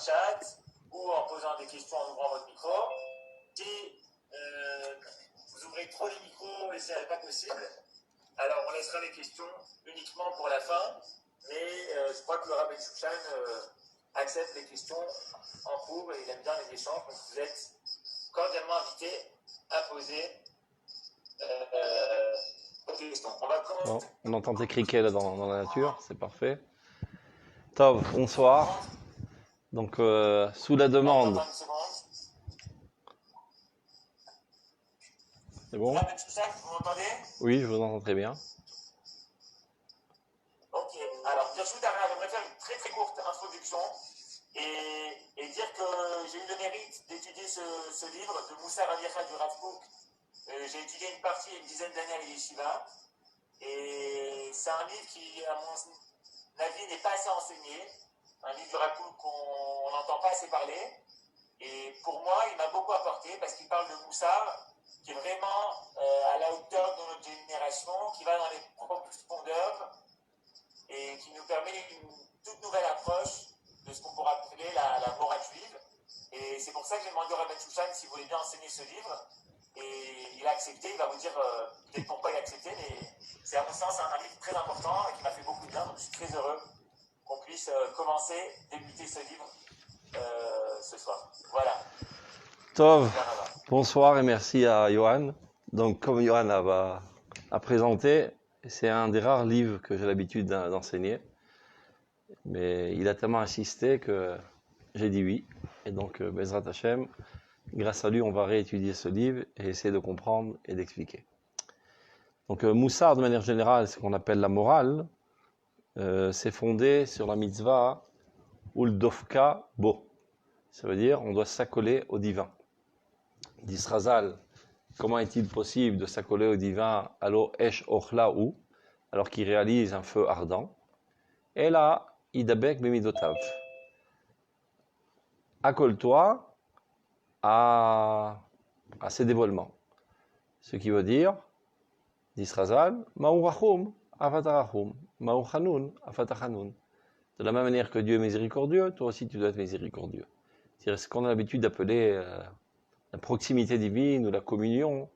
chat ou en posant des questions en ouvrant votre micro. Si vous ouvrez trop les micros et ce n'est pas possible, alors on laissera les questions uniquement pour la fin. Mais je crois que le Rabbi Shushan accepte les questions en cours et il aime bien les échanges. Donc vous êtes cordialement invités à poser vos questions. On va commencer. Bon, on entend tes criquets là dans la nature, c'est parfait. Tov, bonsoir. Donc, sous la demande. C'est bon? Rabbi Shushan, vous m'entendez? Oui, je vous entends très bien. Ok, alors Birchut j'aimerais faire une très très courte introduction et dire que j'ai eu le mérite d'étudier ce livre de Moussa Raviacha du Rav Kook. J'ai étudié une partie il y a une dizaine d'années à l'Yeshiva et c'est un livre qui, à mon avis, n'est pas assez enseigné. Un livre du Rav Kook qu'on n'entend pas assez parler. Et pour moi, il m'a beaucoup apporté parce qu'il parle de Moussa qui est vraiment à la hauteur de notre génération, qui va dans les profondeurs et qui nous permet une toute nouvelle approche de ce qu'on pourrait appeler la morale juive. Et c'est pour ça que j'ai demandé au Rabbi Shushan s'il voulait bien enseigner ce livre. Et il a accepté, il va vous dire peut-être pourquoi il a accepté, mais c'est à mon sens un livre très important et qui m'a fait beaucoup de bien. Donc je suis très heureux qu'on puisse débuter ce livre ce soir. Voilà. Tov, bonsoir et merci à Johan. Donc, comme Johan a présenté, c'est un des rares livres que j'ai l'habitude d'enseigner. Mais il a tellement insisté que j'ai dit oui. Et donc, Bezrat Hashem, grâce à lui, on va réétudier ce livre et essayer de comprendre et d'expliquer. Donc, Moussar, de manière générale, ce qu'on appelle la morale, c'est fondé sur la mitzvah Uldofka Bo. Ça veut dire on doit s'accoler au divin. D'Israzal, comment est-il possible de s'accoler au divin alors Esh Ochlaou, alors qu'il réalise un feu ardent? Et là, Idabek Bemidotav. Accole-toi à ses dévoilements. Ce qui veut dire, d'Israzal, Ma'u Rachum, Afatarachum, Ma'u Chanun, Afatachanun. De la même manière que Dieu est miséricordieux, toi aussi tu dois être miséricordieux. C'est ce qu'on a l'habitude d'appeler la proximité divine ou la communion.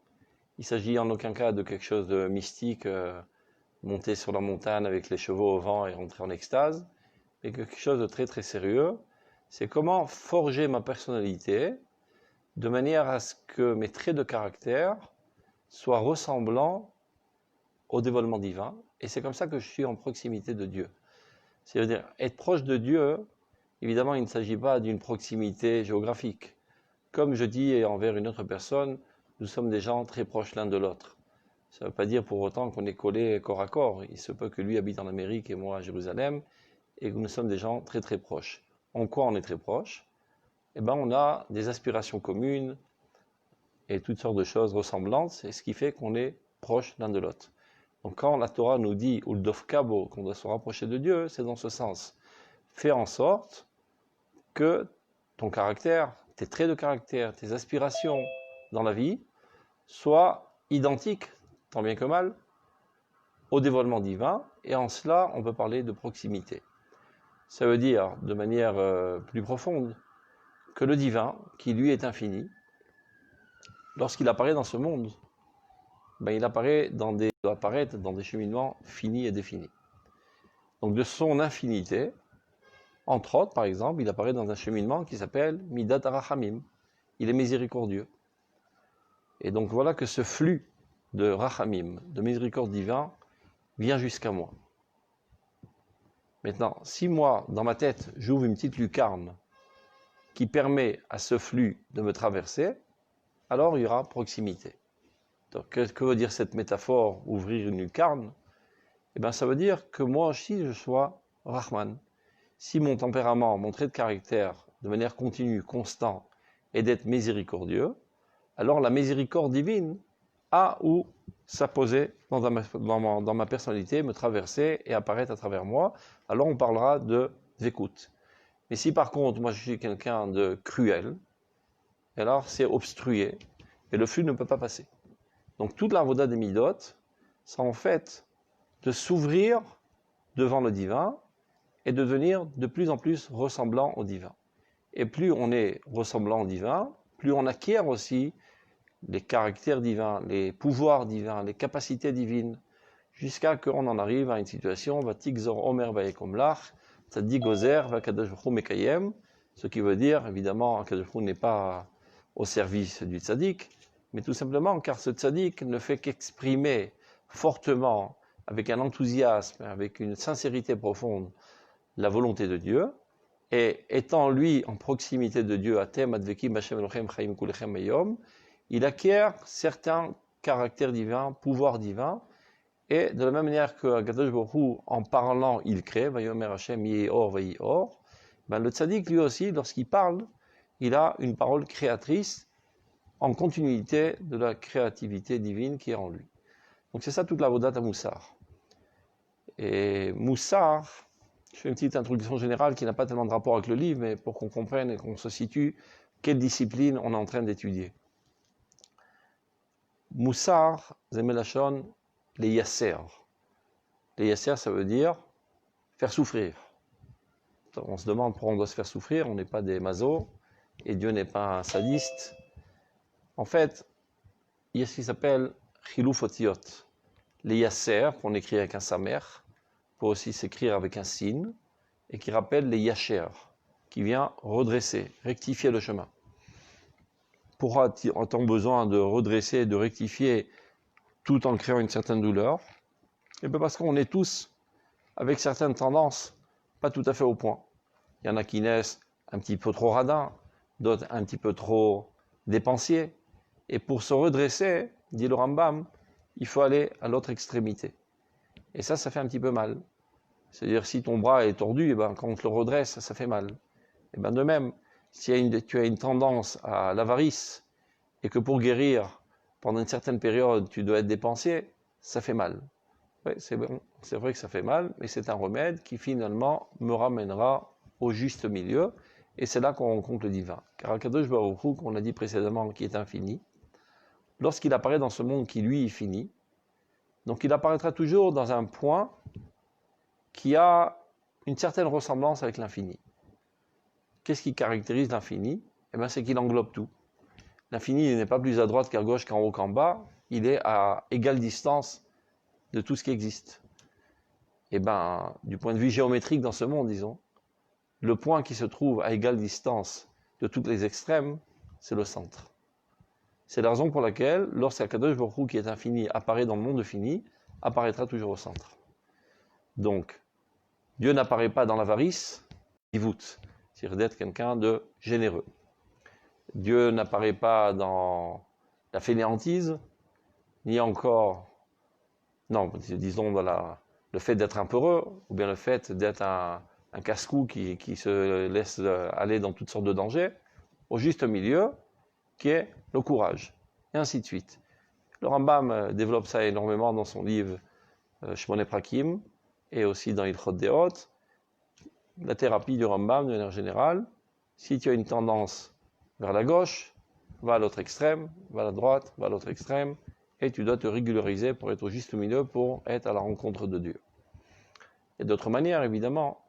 Il s'agit en aucun cas de quelque chose de mystique, monter sur la montagne avec les chevaux au vent et rentrer en extase, mais quelque chose de très très sérieux. C'est comment forger ma personnalité de manière à ce que mes traits de caractère soient ressemblants au dévoilement divin. Et c'est comme ça que je suis en proximité de Dieu. C'est-à-dire, être proche de Dieu, évidemment, il ne s'agit pas d'une proximité géographique. Comme je dis envers une autre personne, nous sommes des gens très proches l'un de l'autre. Ça ne veut pas dire pour autant qu'on est collés corps à corps. Il se peut que lui habite en Amérique et moi à Jérusalem, et que nous sommes des gens très très proches. En quoi on est très proches? Eh bien, on a des aspirations communes et toutes sortes de choses ressemblantes, c'est ce qui fait qu'on est proche l'un de l'autre. Donc quand la Torah nous dit Uldof Kabo, qu'on doit se rapprocher de Dieu, c'est dans ce sens. Fais en sorte que ton caractère, tes traits de caractère, tes aspirations dans la vie soient identiques, tant bien que mal, au dévoilement divin, et en cela, on peut parler de proximité. Ça veut dire, de manière plus profonde, que le divin, qui lui est infini, lorsqu'il apparaît dans ce monde, ben, il doit apparaître dans des cheminements finis et définis. Donc de son infinité, entre autres, par exemple, il apparaît dans un cheminement qui s'appelle Midat Arachamim. Il est miséricordieux. Et donc voilà que ce flux de Rachamim, de miséricorde divin, vient jusqu'à moi. Maintenant, si moi, dans ma tête, j'ouvre une petite lucarne qui permet à ce flux de me traverser, alors il y aura proximité. Donc, que veut dire cette métaphore, ouvrir une lucarne? Eh bien, ça veut dire que moi aussi, je sois Rahman. Si mon tempérament, mon trait de caractère, de manière continue, constant, est d'être miséricordieux, alors la miséricorde divine a où s'apposer dans ma personnalité, me traverser et apparaître à travers moi. Alors on parlera de d'écoute. Mais si par contre, moi je suis quelqu'un de cruel, alors c'est obstrué et le flux ne peut pas passer. Donc toute la voda des midot, c'est en fait de s'ouvrir devant le divin et de devenir de plus en plus ressemblant au divin. Et plus on est ressemblant au divin, plus on acquiert aussi les caractères divins, les pouvoirs divins, les capacités divines, jusqu'à qu'on en arrive à une situation, Vatikzor Omer Vayekomlach, Tzadik Gozer Vakadosh Baruch Hu Mekayem, ce qui veut dire, évidemment, Kadosh Baruch Hu n'est pas au service du tzaddik, mais tout simplement car ce tzaddik ne fait qu'exprimer fortement, avec un enthousiasme, avec une sincérité profonde, la volonté de Dieu, et étant lui en proximité de Dieu, Atem Advekim Hashem Elohim Chaim Kulechem Ayom, il acquiert certains caractères divins, pouvoirs divins, et de la même manière que Kadosh Baruch Hu, en parlant, il crée, Vayomer Hashem Yehi Or Vayi Or, ben le tzaddik lui aussi, lorsqu'il parle, il a une parole créatrice en continuité de la créativité divine qui est en lui. Donc c'est ça toute la Avodat à Moussar. Et Moussar, je fais une petite introduction générale qui n'a pas tellement de rapport avec le livre, mais pour qu'on comprenne et qu'on se situe quelle discipline on est en train d'étudier. Moussar, Zemelachon, les yasser. Les yasser, ça veut dire faire souffrir. On se demande pourquoi on doit se faire souffrir, on n'est pas des mazos, et Dieu n'est pas un sadiste. En fait, il y a ce qui s'appelle Chiluf Otiot. Les yasser, qu'on écrit avec un samer, peut aussi s'écrire avec un sin, et qui rappelle les yacher, qui vient redresser, rectifier le chemin. Pourquoi a-t-on besoin de redresser et de rectifier tout en créant une certaine douleur? Et bien parce qu'on est tous avec certaines tendances pas tout à fait au point. Il y en a qui naissent un petit peu trop radins, d'autres un petit peu trop dépensiers. Et pour se redresser, dit le Rambam, il faut aller à l'autre extrémité. Et ça fait un petit peu mal. C'est-à-dire, si ton bras est tordu, et ben, quand on te le redresse, ça fait mal. Et ben, de même, si tu as une tendance à l'avarice, et que pour guérir, pendant une certaine période, tu dois être dépensier, ça fait mal. Oui, c'est bon, c'est vrai que ça fait mal, mais c'est un remède qui finalement me ramènera au juste milieu, et c'est là qu'on rencontre le divin. Car Akadosh Baruch Hu, qu'on a dit précédemment, qui est infini, lorsqu'il apparaît dans ce monde qui lui est fini, donc il apparaîtra toujours dans un point qui a une certaine ressemblance avec l'infini. Qu'est-ce qui caractérise l'infini? Eh bien, c'est qu'il englobe tout. L'infini n'est pas plus à droite qu'à gauche, qu'en haut, qu'en bas, il est à égale distance de tout ce qui existe. Et bien, du point de vue géométrique dans ce monde, disons, le point qui se trouve à égale distance de toutes les extrêmes, c'est le centre. C'est la raison pour laquelle, lorsqu'Akadosh Baruch Hu, qui est infini, apparaît dans le monde fini, apparaîtra toujours au centre. Donc, Dieu n'apparaît pas dans l'avarice, il voûte, c'est-à-dire d'être quelqu'un de généreux. Dieu n'apparaît pas dans la fainéantise, ni encore, non, disons dans le fait d'être un peureux, ou bien le fait d'être un casse-cou qui se laisse aller dans toutes sortes de dangers, au juste milieu, qui est le courage, et ainsi de suite. Le Rambam développe ça énormément dans son livre Shmoneh Prakim, et aussi dans Ilchot Deot. La thérapie du Rambam, de manière générale, si tu as une tendance vers la gauche, va à l'autre extrême, va à la droite, va à l'autre extrême, et tu dois te régulariser pour être au juste milieu, pour être à la rencontre de Dieu. Il y a d'autres manières, évidemment,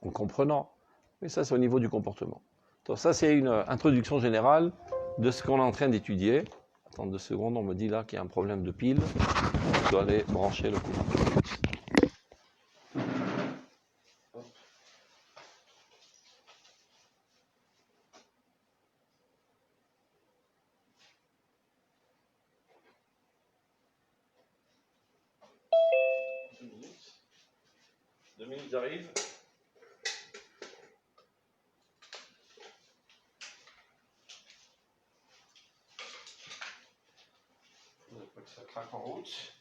en comprenant, mais ça c'est au niveau du comportement. Donc ça c'est une introduction générale de ce qu'on est en train d'étudier. Attends 2 secondes, on me dit là qu'il y a un problème de pile, je dois aller brancher le courant. J'arrive. Il ne faut pas que ça craque en route.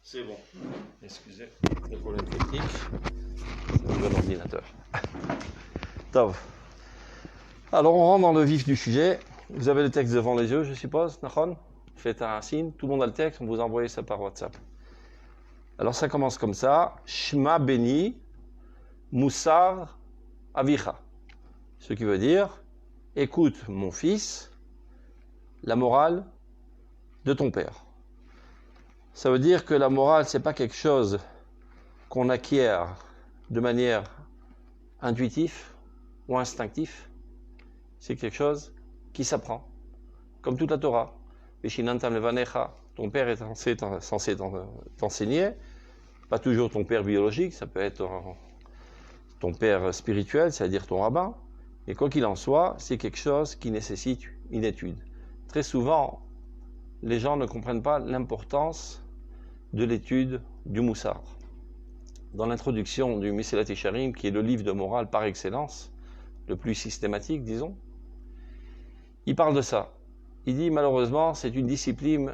C'est bon. Excusez le problème technique. C'est un nouvel ordinateur. Top. Alors on rentre dans le vif du sujet. Vous avez le texte devant les yeux, je suppose, Nachon? Faites un signe, tout le monde a le texte, on vous envoie ça par WhatsApp. Alors ça commence comme ça, Shma Beni, Moussar Avicha. Ce qui veut dire, écoute mon fils, la morale de ton père. Ça veut dire que la morale, c'est pas quelque chose qu'on acquiert de manière intuitive ou instinctive. C'est quelque chose qui s'apprend, comme toute la Torah. Veshinantam levanecha, ton père est censé t'enseigner, pas toujours ton père biologique, ça peut être ton père spirituel, c'est-à-dire ton rabbin, et quoi qu'il en soit, c'est quelque chose qui nécessite une étude. Très souvent, les gens ne comprennent pas l'importance de l'étude du Moussar. Dans l'introduction du Mesilat Yesharim, qui est le livre de morale par excellence, le plus systématique, disons, il parle de ça. Il dit, malheureusement, c'est une discipline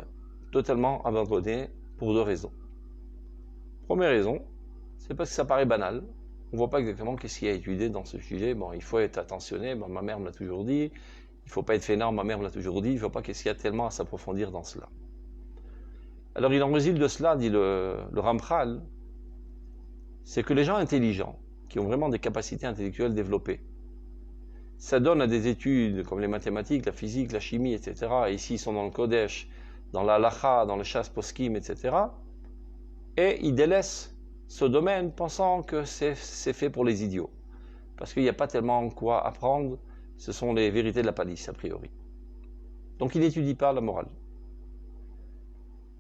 totalement abandonnée pour deux raisons. Première raison, c'est parce que ça paraît banal. On ne voit pas exactement qu'est-ce qu'il y a à étudier dans ce sujet. Bon, il faut être attentionné, bon, ma mère me l'a toujours dit. Il ne faut pas être fainéant, ma mère me l'a toujours dit. Il ne voit pas qu'est-ce qu'il y a tellement à s'approfondir dans cela. Alors il en résulte de cela, dit le Ramchal, c'est que les gens intelligents, qui ont vraiment des capacités intellectuelles développées, ça donne à des études comme les mathématiques, la physique, la chimie, etc. Et ici, ils sont dans le Kodesh, dans la Halacha, dans le Shas Poskim, etc. Et ils délaissent ce domaine pensant que c'est fait pour les idiots. Parce qu'il n'y a pas tellement quoi apprendre, ce sont les vérités de la palisse, a priori. Donc ils n'étudient pas la morale.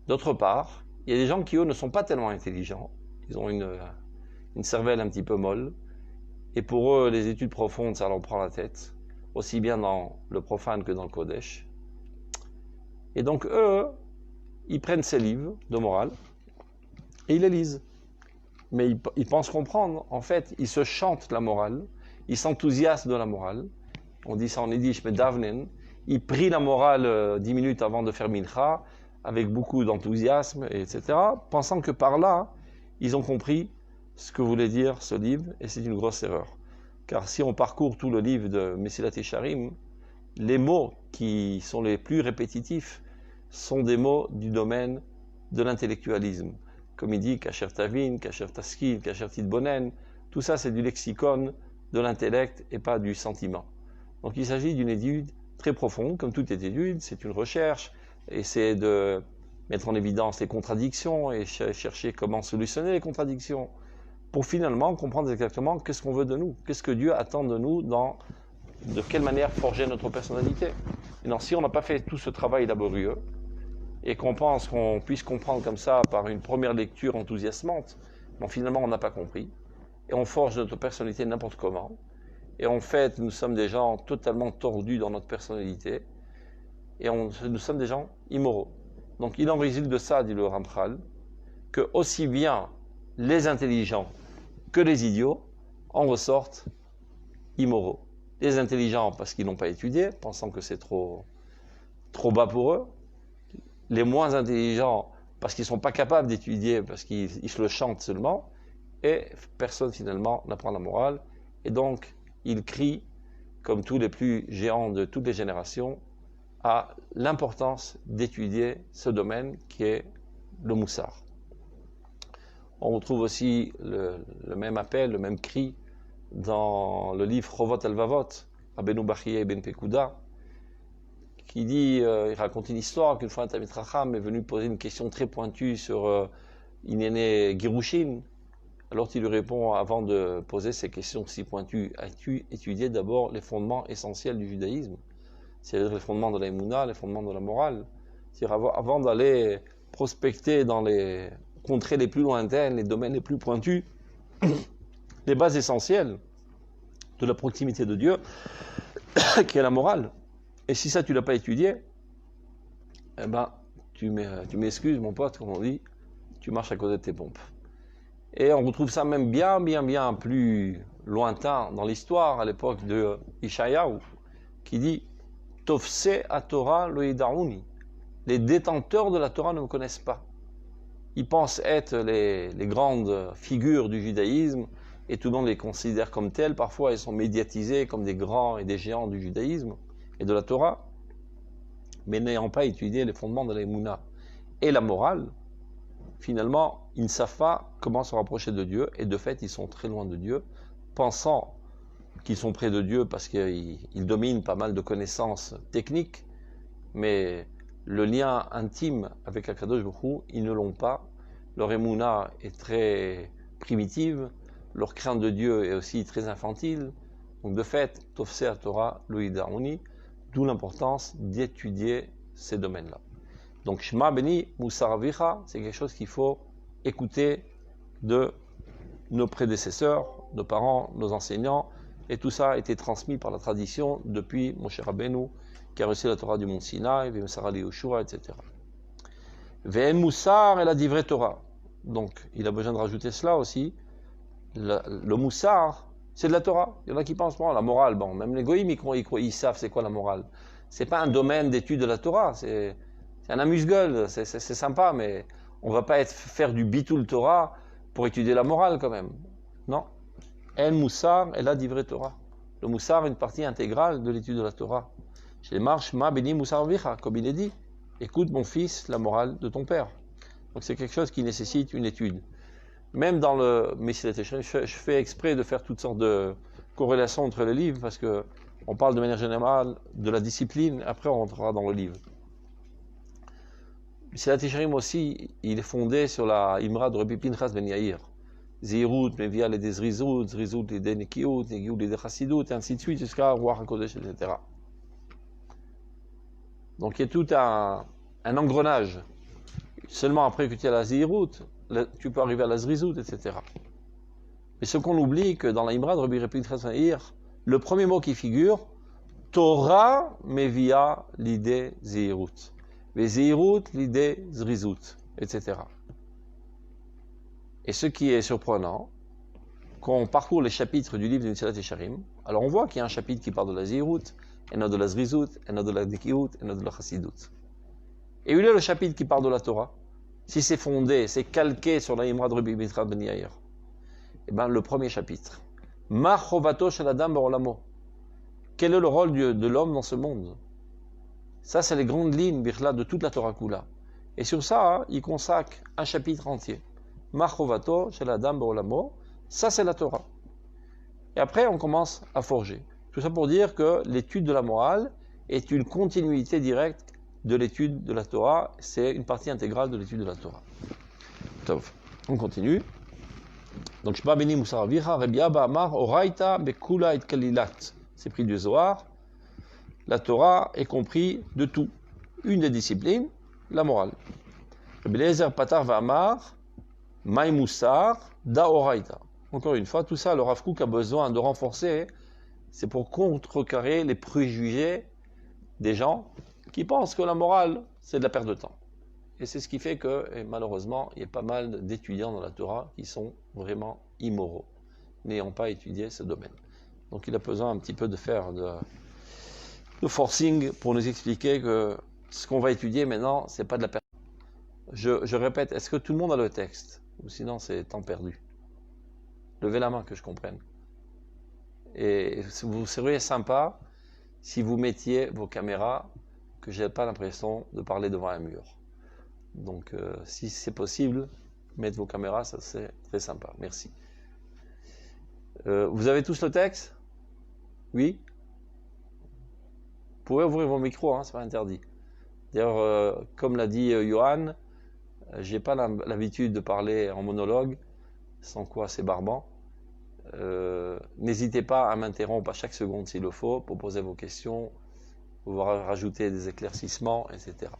D'autre part, il y a des gens qui, eux, ne sont pas tellement intelligents. Ils ont une cervelle un petit peu molle. Et pour eux, les études profondes, ça leur prend la tête. Aussi bien dans le profane que dans le Kodesh. Et donc eux, ils prennent ces livres de morale et ils les lisent. Mais ils pensent comprendre. En fait, ils se chantent la morale. Ils s'enthousiasment de la morale. On dit ça en yiddish, mais davnen. Ils prient la morale 10 minutes avant de faire mincha, avec beaucoup d'enthousiasme, etc. Pensant que par là, ils ont compris ce que voulait dire ce livre, et c'est une grosse erreur. Car si on parcourt tout le livre de Mesilat Yesharim, les mots qui sont les plus répétitifs sont des mots du domaine de l'intellectualisme. Comme il dit, Kasher Tavin, Kasher Taskil, Kasher Tidbonen, tout ça c'est du lexicon de l'intellect et pas du sentiment. Donc il s'agit d'une étude très profonde, comme toute étude, c'est une recherche, essayer de mettre en évidence les contradictions et chercher comment solutionner les contradictions, pour finalement comprendre exactement qu'est-ce qu'on veut de nous, qu'est-ce que Dieu attend de nous, de quelle manière forger notre personnalité. Et donc si on n'a pas fait tout ce travail laborieux, et qu'on pense qu'on puisse comprendre comme ça par une première lecture enthousiasmante, bon, finalement on n'a pas compris, et on forge notre personnalité n'importe comment, et en fait nous sommes des gens totalement tordus dans notre personnalité, et nous sommes des gens immoraux. Donc il en résulte de ça, dit le Ramchal, que aussi bien les intelligents que les idiots en ressortent immoraux. Les intelligents parce qu'ils n'ont pas étudié, pensant que c'est trop bas pour eux. Les moins intelligents parce qu'ils ne sont pas capables d'étudier, parce qu'ils se le chantent seulement. Et personne finalement n'apprend la morale. Et donc, ils crient, comme tous les plus géants de toutes les générations, à l'importance d'étudier ce domaine qui est le moussar. On retrouve aussi le même appel, le même cri dans le livre Chovot Alvavot, Rabbeinu Bachye Ben Pekouda, qui dit, il raconte une histoire qu'une fois un Talmid Chacham est venu poser une question très pointue sur Inéné Girushin. Alors il lui répond, avant de poser ces questions si pointues, as-tu étudié d'abord les fondements essentiels du judaïsme, c'est-à-dire les fondements de la Emouna, les fondements de la morale, c'est-à-dire avant d'aller prospecter dans les contrées les plus lointaines, les domaines les plus pointus, les bases essentielles de la proximité de Dieu, qui est la morale. Et si ça tu l'as pas étudié, eh ben tu m'excuses mon pote, comme on dit, tu marches à côté de tes pompes. Et on retrouve ça même bien plus lointain dans l'histoire, à l'époque de Ishayahu, qui dit Tofse a Torah lo yidaouni. Les détenteurs de la Torah ne me connaissent pas. Ils pensent être les grandes figures du judaïsme et tout le monde les considère comme tels. Parfois, ils sont médiatisés comme des grands et des géants du judaïsme et de la Torah, mais n'ayant pas étudié les fondements de la Emouna et la morale, finalement, ils ne savent pas comment se rapprocher de Dieu et de fait, ils sont très loin de Dieu, pensant qu'ils sont près de Dieu parce qu'ils dominent pas mal de connaissances techniques, mais le lien intime avec Akadosh Baruch Hu, ils ne l'ont pas. Leur Emouna est très primitive, leur crainte de Dieu est aussi très infantile. Donc de fait, Tofser Torah Loïdaouni, d'où l'importance d'étudier ces domaines-là. Donc Shema Beni Moussar Avicha, c'est quelque chose qu'il faut écouter de nos prédécesseurs, nos parents, nos enseignants, et tout ça a été transmis par la tradition depuis Moshe Rabbeinu, qui a reçu la Torah du Mont Sinaï, V'Moussar Ali Yoshua, etc. Ve'en Moussar et la Divrei Torah. Donc il a besoin de rajouter cela aussi. Le Moussar, c'est de la Torah. Il y en a qui pensent, bon, la morale, bon, même les goïms, ils savent c'est quoi la morale. C'est pas un domaine d'étude de la Torah, c'est un amuse-gueule, c'est sympa, mais on va pas faire du bitoul Torah pour étudier la morale quand même. Non. El Moussar et la Divrei Torah. Le Moussar est une partie intégrale de l'étude de la Torah. Chez les marches, Ma Beni Moussar Vicha, comme il est dit, écoute mon fils la morale de ton père. Donc c'est quelque chose qui nécessite une étude. Même dans le Messilat Yesharim, je fais exprès de faire toutes sortes de corrélations entre les livres parce que on parle de manière générale de la discipline, après on rentrera dans le livre. Messilat Yesharim aussi, il est fondé sur la Imra de Rabbi Pinchas ben Yair. Zirut, Mevia les Zrizut, Zrizut les Nekiut, Nekiut les Chassidut, et ainsi de suite, jusqu'à Ruach HaKodesh, etc. Donc il y a tout un engrenage. Seulement après que tu as la Zirut, tu peux arriver à la Zrizut, etc. Mais ce qu'on oublie, que dans la Imra de Rabbi Pinchas ben Yair, le premier mot qui figure, Torah Mevia l'idée Zirut. Zirut l'idée Zrizut, etc. Et ce qui est surprenant, quand on parcourt les chapitres du livre de Messilat Yesharim, alors on voit qu'il y a un chapitre qui parle de la Zirut, un autre de la Zrizut, un autre de la Nekiut, un autre de la Chassidut. Et où est le chapitre qui parle de la Torah? Si c'est fondé, c'est calqué sur la Imra de Rabbi Pinchas ben Yair, eh bien le premier chapitre. Ma chovato shel adam ba'olamo. Quel est le rôle de l'homme dans ce monde? Ça, c'est les grandes lignes de toute la Torah Kula. Et sur ça, il consacre un chapitre entier. Machovato, shel adam ba'olamo. Ça, c'est la Torah. Et après, on commence à forger. Tout ça pour dire que l'étude de la morale est une continuité directe de l'étude de la Torah. C'est une partie intégrale de l'étude de la Torah. Tov. On continue. Donc, Shema Beni Moussar Avicha, Rabbi Abba Amar, Oraita Bekula et Kalilat. C'est pris du Zohar. La Torah est compris de tout. Une des disciplines, la morale. Rabbi Eliezer Patar Va'amar, Maï Moussar, Da Oraita. Encore une fois, tout ça, le Rav Kook a besoin de renforcer. C'est pour contrecarrer les préjugés des gens qui pensent que la morale, c'est de la perte de temps. Et c'est ce qui fait que, et malheureusement, il y a pas mal d'étudiants dans la Torah qui sont vraiment immoraux, n'ayant pas étudié ce domaine. Donc il a besoin un petit peu de faire de forcing pour nous expliquer que ce qu'on va étudier maintenant, c'est pas de la perte. Je répète, est-ce que tout le monde a le texte? Ou sinon c'est temps perdu? Levez la main que je comprenne. Et vous seriez sympa si vous mettiez vos caméras, que je n'ai pas l'impression de parler devant un mur. Donc si c'est possible, mettre vos caméras, ça c'est très sympa. Merci. Vous avez tous le texte? Oui? Vous pouvez ouvrir vos micros, hein, c'est pas interdit. D'ailleurs, comme l'a dit Johan, j'ai pas l'habitude de parler en monologue, sans quoi c'est barbant. N'hésitez pas à m'interrompre à chaque seconde s'il le faut, pour poser vos questions, pouvoir rajouter des éclaircissements, etc.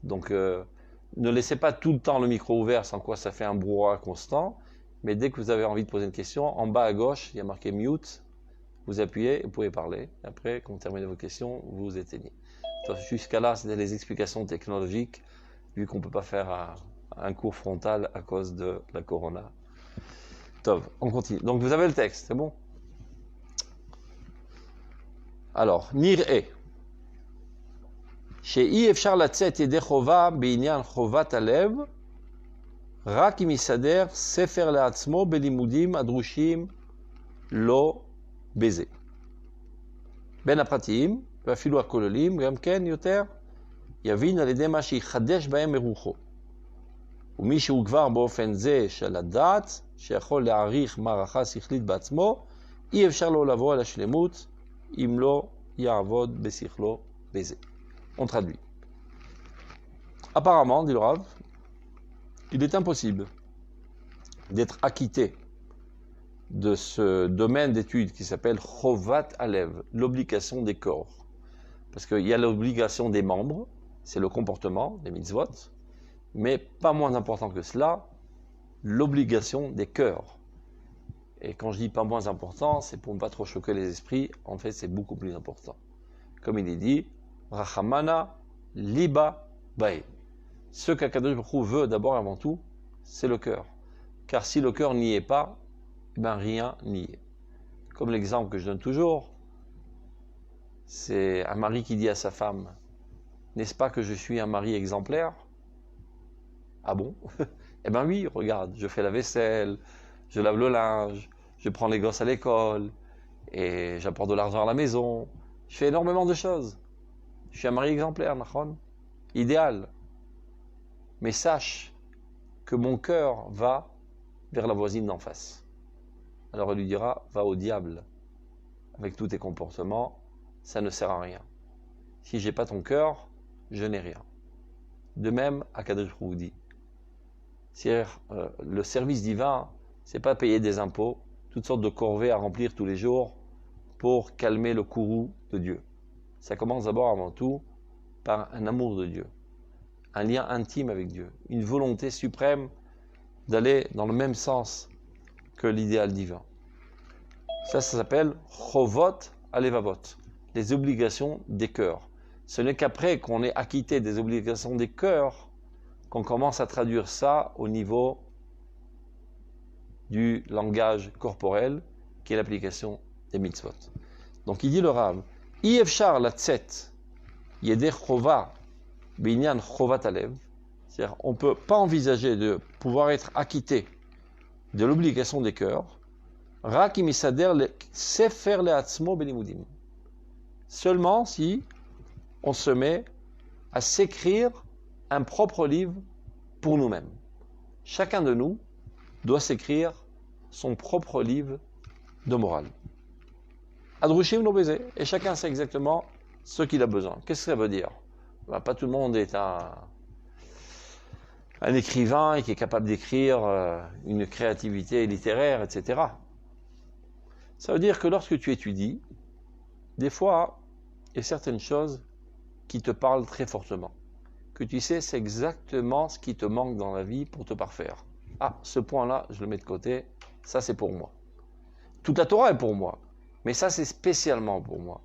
Donc, ne laissez pas tout le temps le micro ouvert, sans quoi ça fait un brouhaha constant. Mais dès que vous avez envie de poser une question, en bas à gauche, il y a marqué mute. Vous appuyez et vous pouvez parler. Après, quand vous terminez vos questions, vous vous éteignez. Jusqu'à là, c'était les explications technologiques, vu qu'on ne peut pas faire un cours frontal à cause de la corona. Tov, on continue. Donc vous avez le texte, c'est bon? Alors, nir'e. שאי אפשר לצאת ידי חובה בעניין חובת הלב, רק אם יסדר ספר לעצמו בלימודים הדרושים לו בזה. בין הפרטיים, ואפילו הכוללים, גם כן יותר, יבין על ידי מה שיחדש בהם מרוחו. ומי שהוא כבר באופן זה של הדעת, שיכול להעריך מערכה שכלית בעצמו, אי אפשר לו לבוא על השלמות, אם לא יעבוד בשכלו בזה. On traduit. Apparemment, dit le Rav, il est impossible d'être acquitté de ce domaine d'étude qui s'appelle Chovat Alev, l'obligation des corps. Parce qu'il y a l'obligation des membres, c'est le comportement, des mitzvot, mais pas moins important que cela, l'obligation des cœurs. Et quand je dis pas moins important, c'est pour ne pas trop choquer les esprits, en fait c'est beaucoup plus important. Comme il est dit, Rachamana liba bae. Ce qu'Akadosh Baruch Hu veut d'abord et avant tout, c'est le cœur. Car si le cœur n'y est pas, ben rien n'y est. Comme l'exemple que je donne toujours, c'est un mari qui dit à sa femme, n'est-ce pas que je suis un mari exemplaire? Ah bon? Eh ben oui, regarde, je fais la vaisselle, je lave le linge, je prends les gosses à l'école, et j'apporte de l'argent à la maison. Je fais énormément de choses. Je suis un mari exemplaire, Nachon, idéal. Mais sache que mon cœur va vers la voisine d'en face. Alors elle lui dira, va au diable. Avec tous tes comportements, ça ne sert à rien. Si j'ai pas ton cœur, je n'ai rien. De même, Akadosh Baruch Hu dit, le service divin, c'est pas payer des impôts, toutes sortes de corvées à remplir tous les jours pour calmer le courroux de Dieu. Ça commence d'abord avant tout par un amour de Dieu, un lien intime avec Dieu, une volonté suprême d'aller dans le même sens que l'idéal divin. Ça s'appelle Chovot Alevavot, les obligations des cœurs. Ce n'est qu'après qu'on est acquitté des obligations des cœurs qu'on commence à traduire ça au niveau du langage corporel, qui est l'application des mitzvot. Donc il dit le Rav, Iefchar la tzet yeder chova binyan chovat alev, c'est-à-dire on ne peut pas envisager de pouvoir être acquitté de l'obligation des cœurs, rak imisader sefer leatzmo belimudim, seulement si on se met à s'écrire un propre livre pour nous-mêmes. Chacun de nous doit s'écrire son propre livre de morale. Adrushim lo baiser, et chacun sait exactement ce qu'il a besoin. Qu'est-ce que ça veut dire? Pas tout le monde est un écrivain et qui est capable d'écrire une créativité littéraire, etc. Ça veut dire que lorsque tu étudies, des fois, il y a certaines choses qui te parlent très fortement. Que tu sais, c'est exactement ce qui te manque dans la vie pour te parfaire. Ah, ce point-là, je le mets de côté, ça c'est pour moi. Toute la Torah est pour moi, mais ça c'est spécialement pour moi.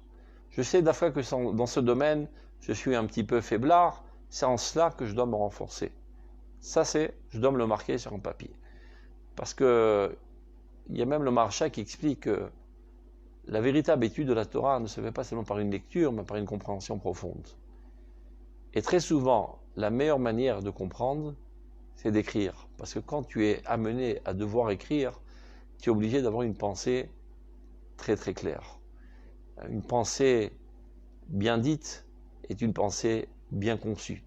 Je sais d'afin que dans ce domaine, je suis un petit peu faiblard, c'est en cela que je dois me renforcer. Ça je dois me le marquer sur un papier. Parce que, il y a même le Maharsha qui explique que la véritable étude de la Torah ne se fait pas seulement par une lecture, mais par une compréhension profonde. Et très souvent, la meilleure manière de comprendre, c'est d'écrire. Parce que quand tu es amené à devoir écrire, tu es obligé d'avoir une pensée très très claire. Une pensée bien dite est une pensée bien conçue.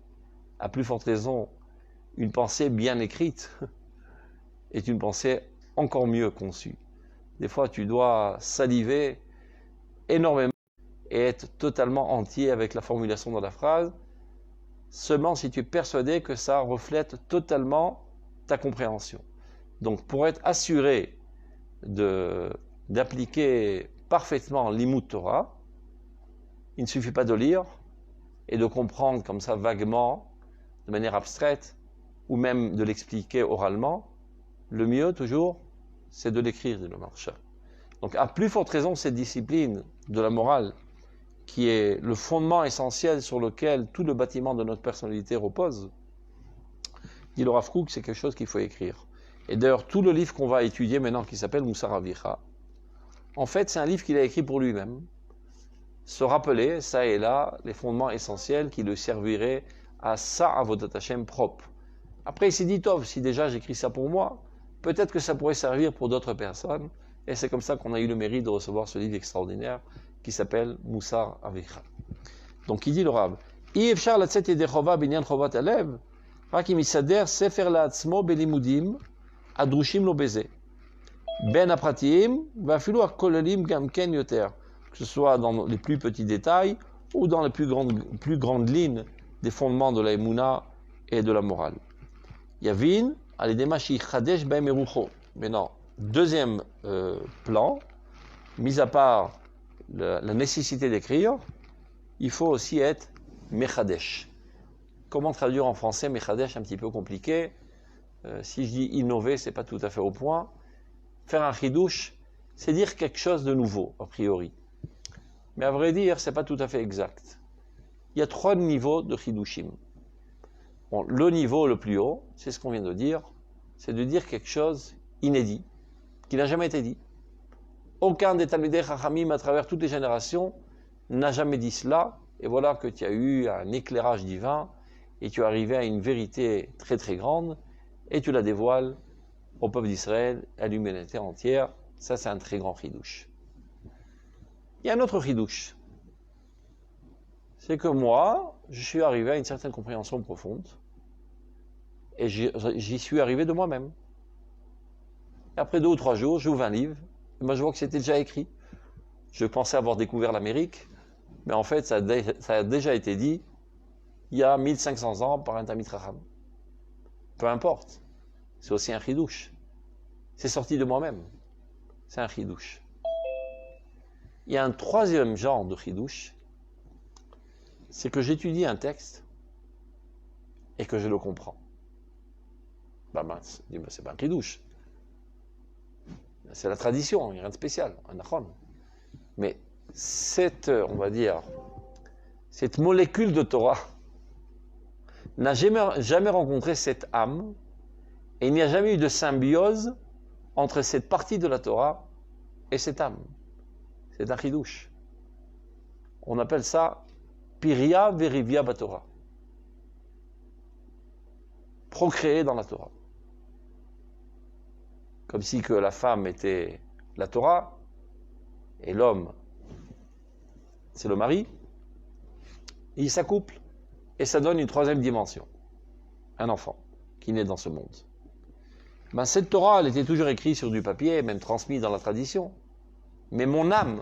À plus forte raison, une pensée bien écrite est une pensée encore mieux conçue. Des fois, tu dois saliver énormément et être totalement entier avec la formulation de la phrase, seulement si tu es persuadé que ça reflète totalement ta compréhension. Donc, pour être assuré d'appliquer parfaitement l'Imut Torah, il ne suffit pas de lire et de comprendre comme ça vaguement, de manière abstraite, ou même de l'expliquer oralement. Le mieux, toujours, c'est de l'écrire, dit le Maharsha. Donc, à plus forte raison, cette discipline de la morale, qui est le fondement essentiel sur lequel tout le bâtiment de notre personnalité repose, dit le Rav Kook, c'est quelque chose qu'il faut écrire. Et d'ailleurs, tout le livre qu'on va étudier maintenant, qui s'appelle Moussar Avicha, en fait, c'est un livre qu'il a écrit pour lui-même. Se rappeler, ça et là, les fondements essentiels qui le serviraient à sa Avodat Hashem propre. Après, il s'est dit, Tov, si déjà j'écris ça pour moi, peut-être que ça pourrait servir pour d'autres personnes. Et c'est comme ça qu'on a eu le mérite de recevoir ce livre extraordinaire qui s'appelle Moussar Avicha. Donc, il dit le Rav, Iefchar latzet yedei chova binyan chovat alev, rak im yisader sefer la'atzmo belimudim adrushim lo beze. Ben apratiyim vafilu hakololim gam ken yoter. Que ce soit dans les plus petits détails ou dans les plus grandes lignes des fondements de la Emouna et de la morale. Yavin, alidema shichadesh b'hem erucho. Mais non, Deuxième plan, mis à part la nécessité d'écrire, il faut aussi être mechadesh. Comment traduire en français mechadesh? Un petit peu compliqué. Si je dis innover, c'est pas tout à fait au point. Faire un chidouche, c'est dire quelque chose de nouveau, a priori. Mais à vrai dire, c'est pas tout à fait exact. Il y a 3 niveaux de chidushim. Bon, le niveau le plus haut, c'est ce qu'on vient de dire, c'est de dire quelque chose inédit, qui n'a jamais été dit. Aucun des Talmidei Chachamim à travers toutes les générations n'a jamais dit cela, et voilà que tu as eu un éclairage divin, et tu es arrivé à une vérité très très grande, et tu la dévoiles au peuple d'Israël, à l'humanité entière. Ça, c'est un très grand chidouche. Il y a un autre chidouche. C'est que moi, je suis arrivé à une certaine compréhension profonde, et j'y suis arrivé de moi-même. Et après 2 ou 3 jours, j'ouvre un livre, et moi je vois que c'était déjà écrit. Je pensais avoir découvert l'Amérique, mais en fait, ça a déjà été dit il y a 1500 ans par un Talmid Chacham. Peu importe, c'est aussi un chidouche. C'est sorti de moi-même. C'est un chidouche. Il y a un 3e genre de chidouche, c'est que j'étudie un texte et que je le comprends. Bah mince, c'est pas un chidouche. C'est la tradition, il n'y a rien de spécial, un achon. Mais cette, on va dire, cette molécule de Torah n'a jamais rencontré cette âme, et il n'y a jamais eu de symbiose entre cette partie de la Torah et cette âme. C'est un chidouche. On appelle ça Piria Verivia Batorah. Procréer dans la Torah. Comme si que la femme était la Torah, et l'homme, c'est le mari, et ils s'accouplent, et ça donne une 3e dimension. Un enfant qui naît dans ce monde. Ben, cette Torah, elle était toujours écrite sur du papier, même transmise dans la tradition. Mais mon âme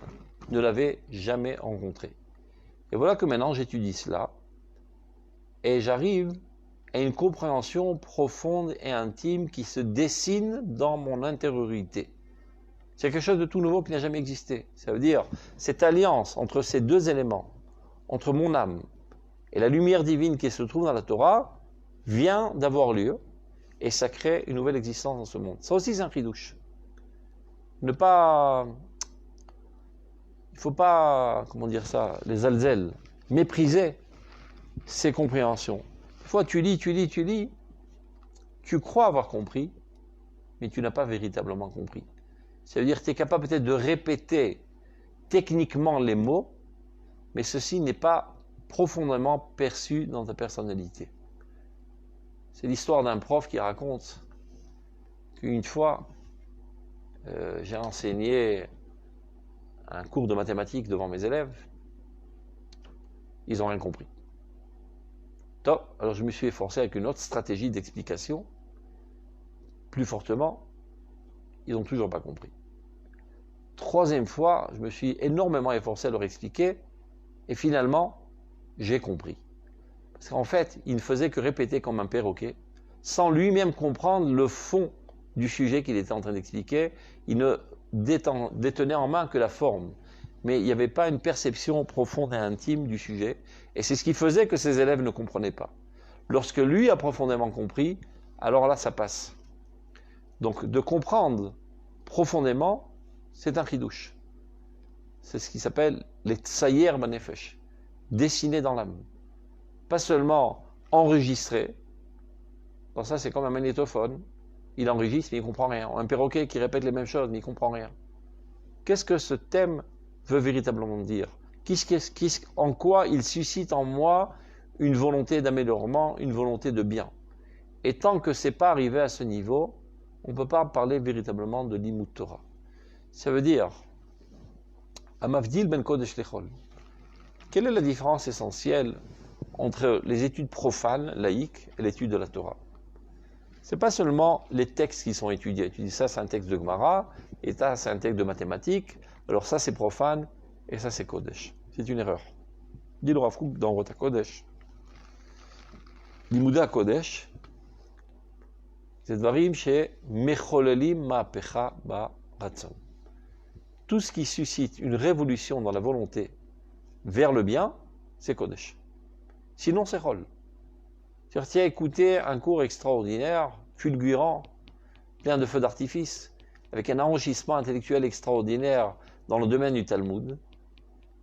ne l'avait jamais rencontrée. Et voilà que maintenant j'étudie cela, et j'arrive à une compréhension profonde et intime qui se dessine dans mon intériorité. C'est quelque chose de tout nouveau qui n'a jamais existé. Ça veut dire, cette alliance entre ces 2 éléments, entre mon âme et la lumière divine qui se trouve dans la Torah, vient d'avoir lieu, et ça crée une nouvelle existence dans ce monde. Ça aussi, c'est un chidouche. Il faut pas, comment dire ça, les alzel, mépriser ces compréhensions. Des fois, tu lis, tu crois avoir compris, mais tu n'as pas véritablement compris. Ça veut dire que tu es capable peut-être de répéter techniquement les mots, mais ceci n'est pas profondément perçu dans ta personnalité. C'est l'histoire d'un prof qui raconte qu'une fois, j'ai enseigné un cours de mathématiques devant mes élèves, ils n'ont rien compris. Top. Alors je me suis efforcé avec une autre stratégie d'explication, plus fortement, ils n'ont toujours pas compris. 3e fois, je me suis énormément efforcé à leur expliquer, et finalement, j'ai compris. Parce qu'en fait, il ne faisait que répéter comme un perroquet, sans lui-même comprendre le fond du sujet qu'il était en train d'expliquer. Il ne détenait en main que la forme. Mais il n'y avait pas une perception profonde et intime du sujet. Et c'est ce qui faisait que ses élèves ne comprenaient pas. Lorsque lui a profondément compris, alors là, ça passe. Donc, de comprendre profondément, c'est un chidouche. C'est ce qui s'appelle les tsayer banefesh, dessiner dans l'âme. Pas seulement enregistrer. Bon, ça, c'est comme un magnétophone. Il enregistre, mais il ne comprend rien. Un perroquet qui répète les mêmes choses, mais il ne comprend rien. Qu'est-ce que ce thème veut véritablement dire? En quoi il suscite en moi une volonté d'améliorement, une volonté de bien? Et tant que ce n'est pas arrivé à ce niveau, on ne peut pas parler véritablement de Limud Torah. Ça veut dire, Amavdil ben Kodesh Lechol. Quelle est la différence essentielle entre les études profanes, laïques, et l'étude de la Torah? Ce n'est pas seulement les textes qui sont étudiés. Tu dis ça, c'est un texte de Gemara, et ça, c'est un texte de mathématiques. Alors ça, c'est profane, et ça, c'est Kodesh. C'est une erreur. Dit le Rav Kook dans Rota Kodesh. Limuda Kodesh, C'est dvarim chez mecholelim ma'apecha ba'ratzon. Tout ce qui suscite une révolution dans la volonté vers le bien, c'est Kodesh. Sinon, c'est Chol. Tu as écouté un cours extraordinaire, fulgurant, plein de feux d'artifice, avec un enrichissement intellectuel extraordinaire dans le domaine du Talmud,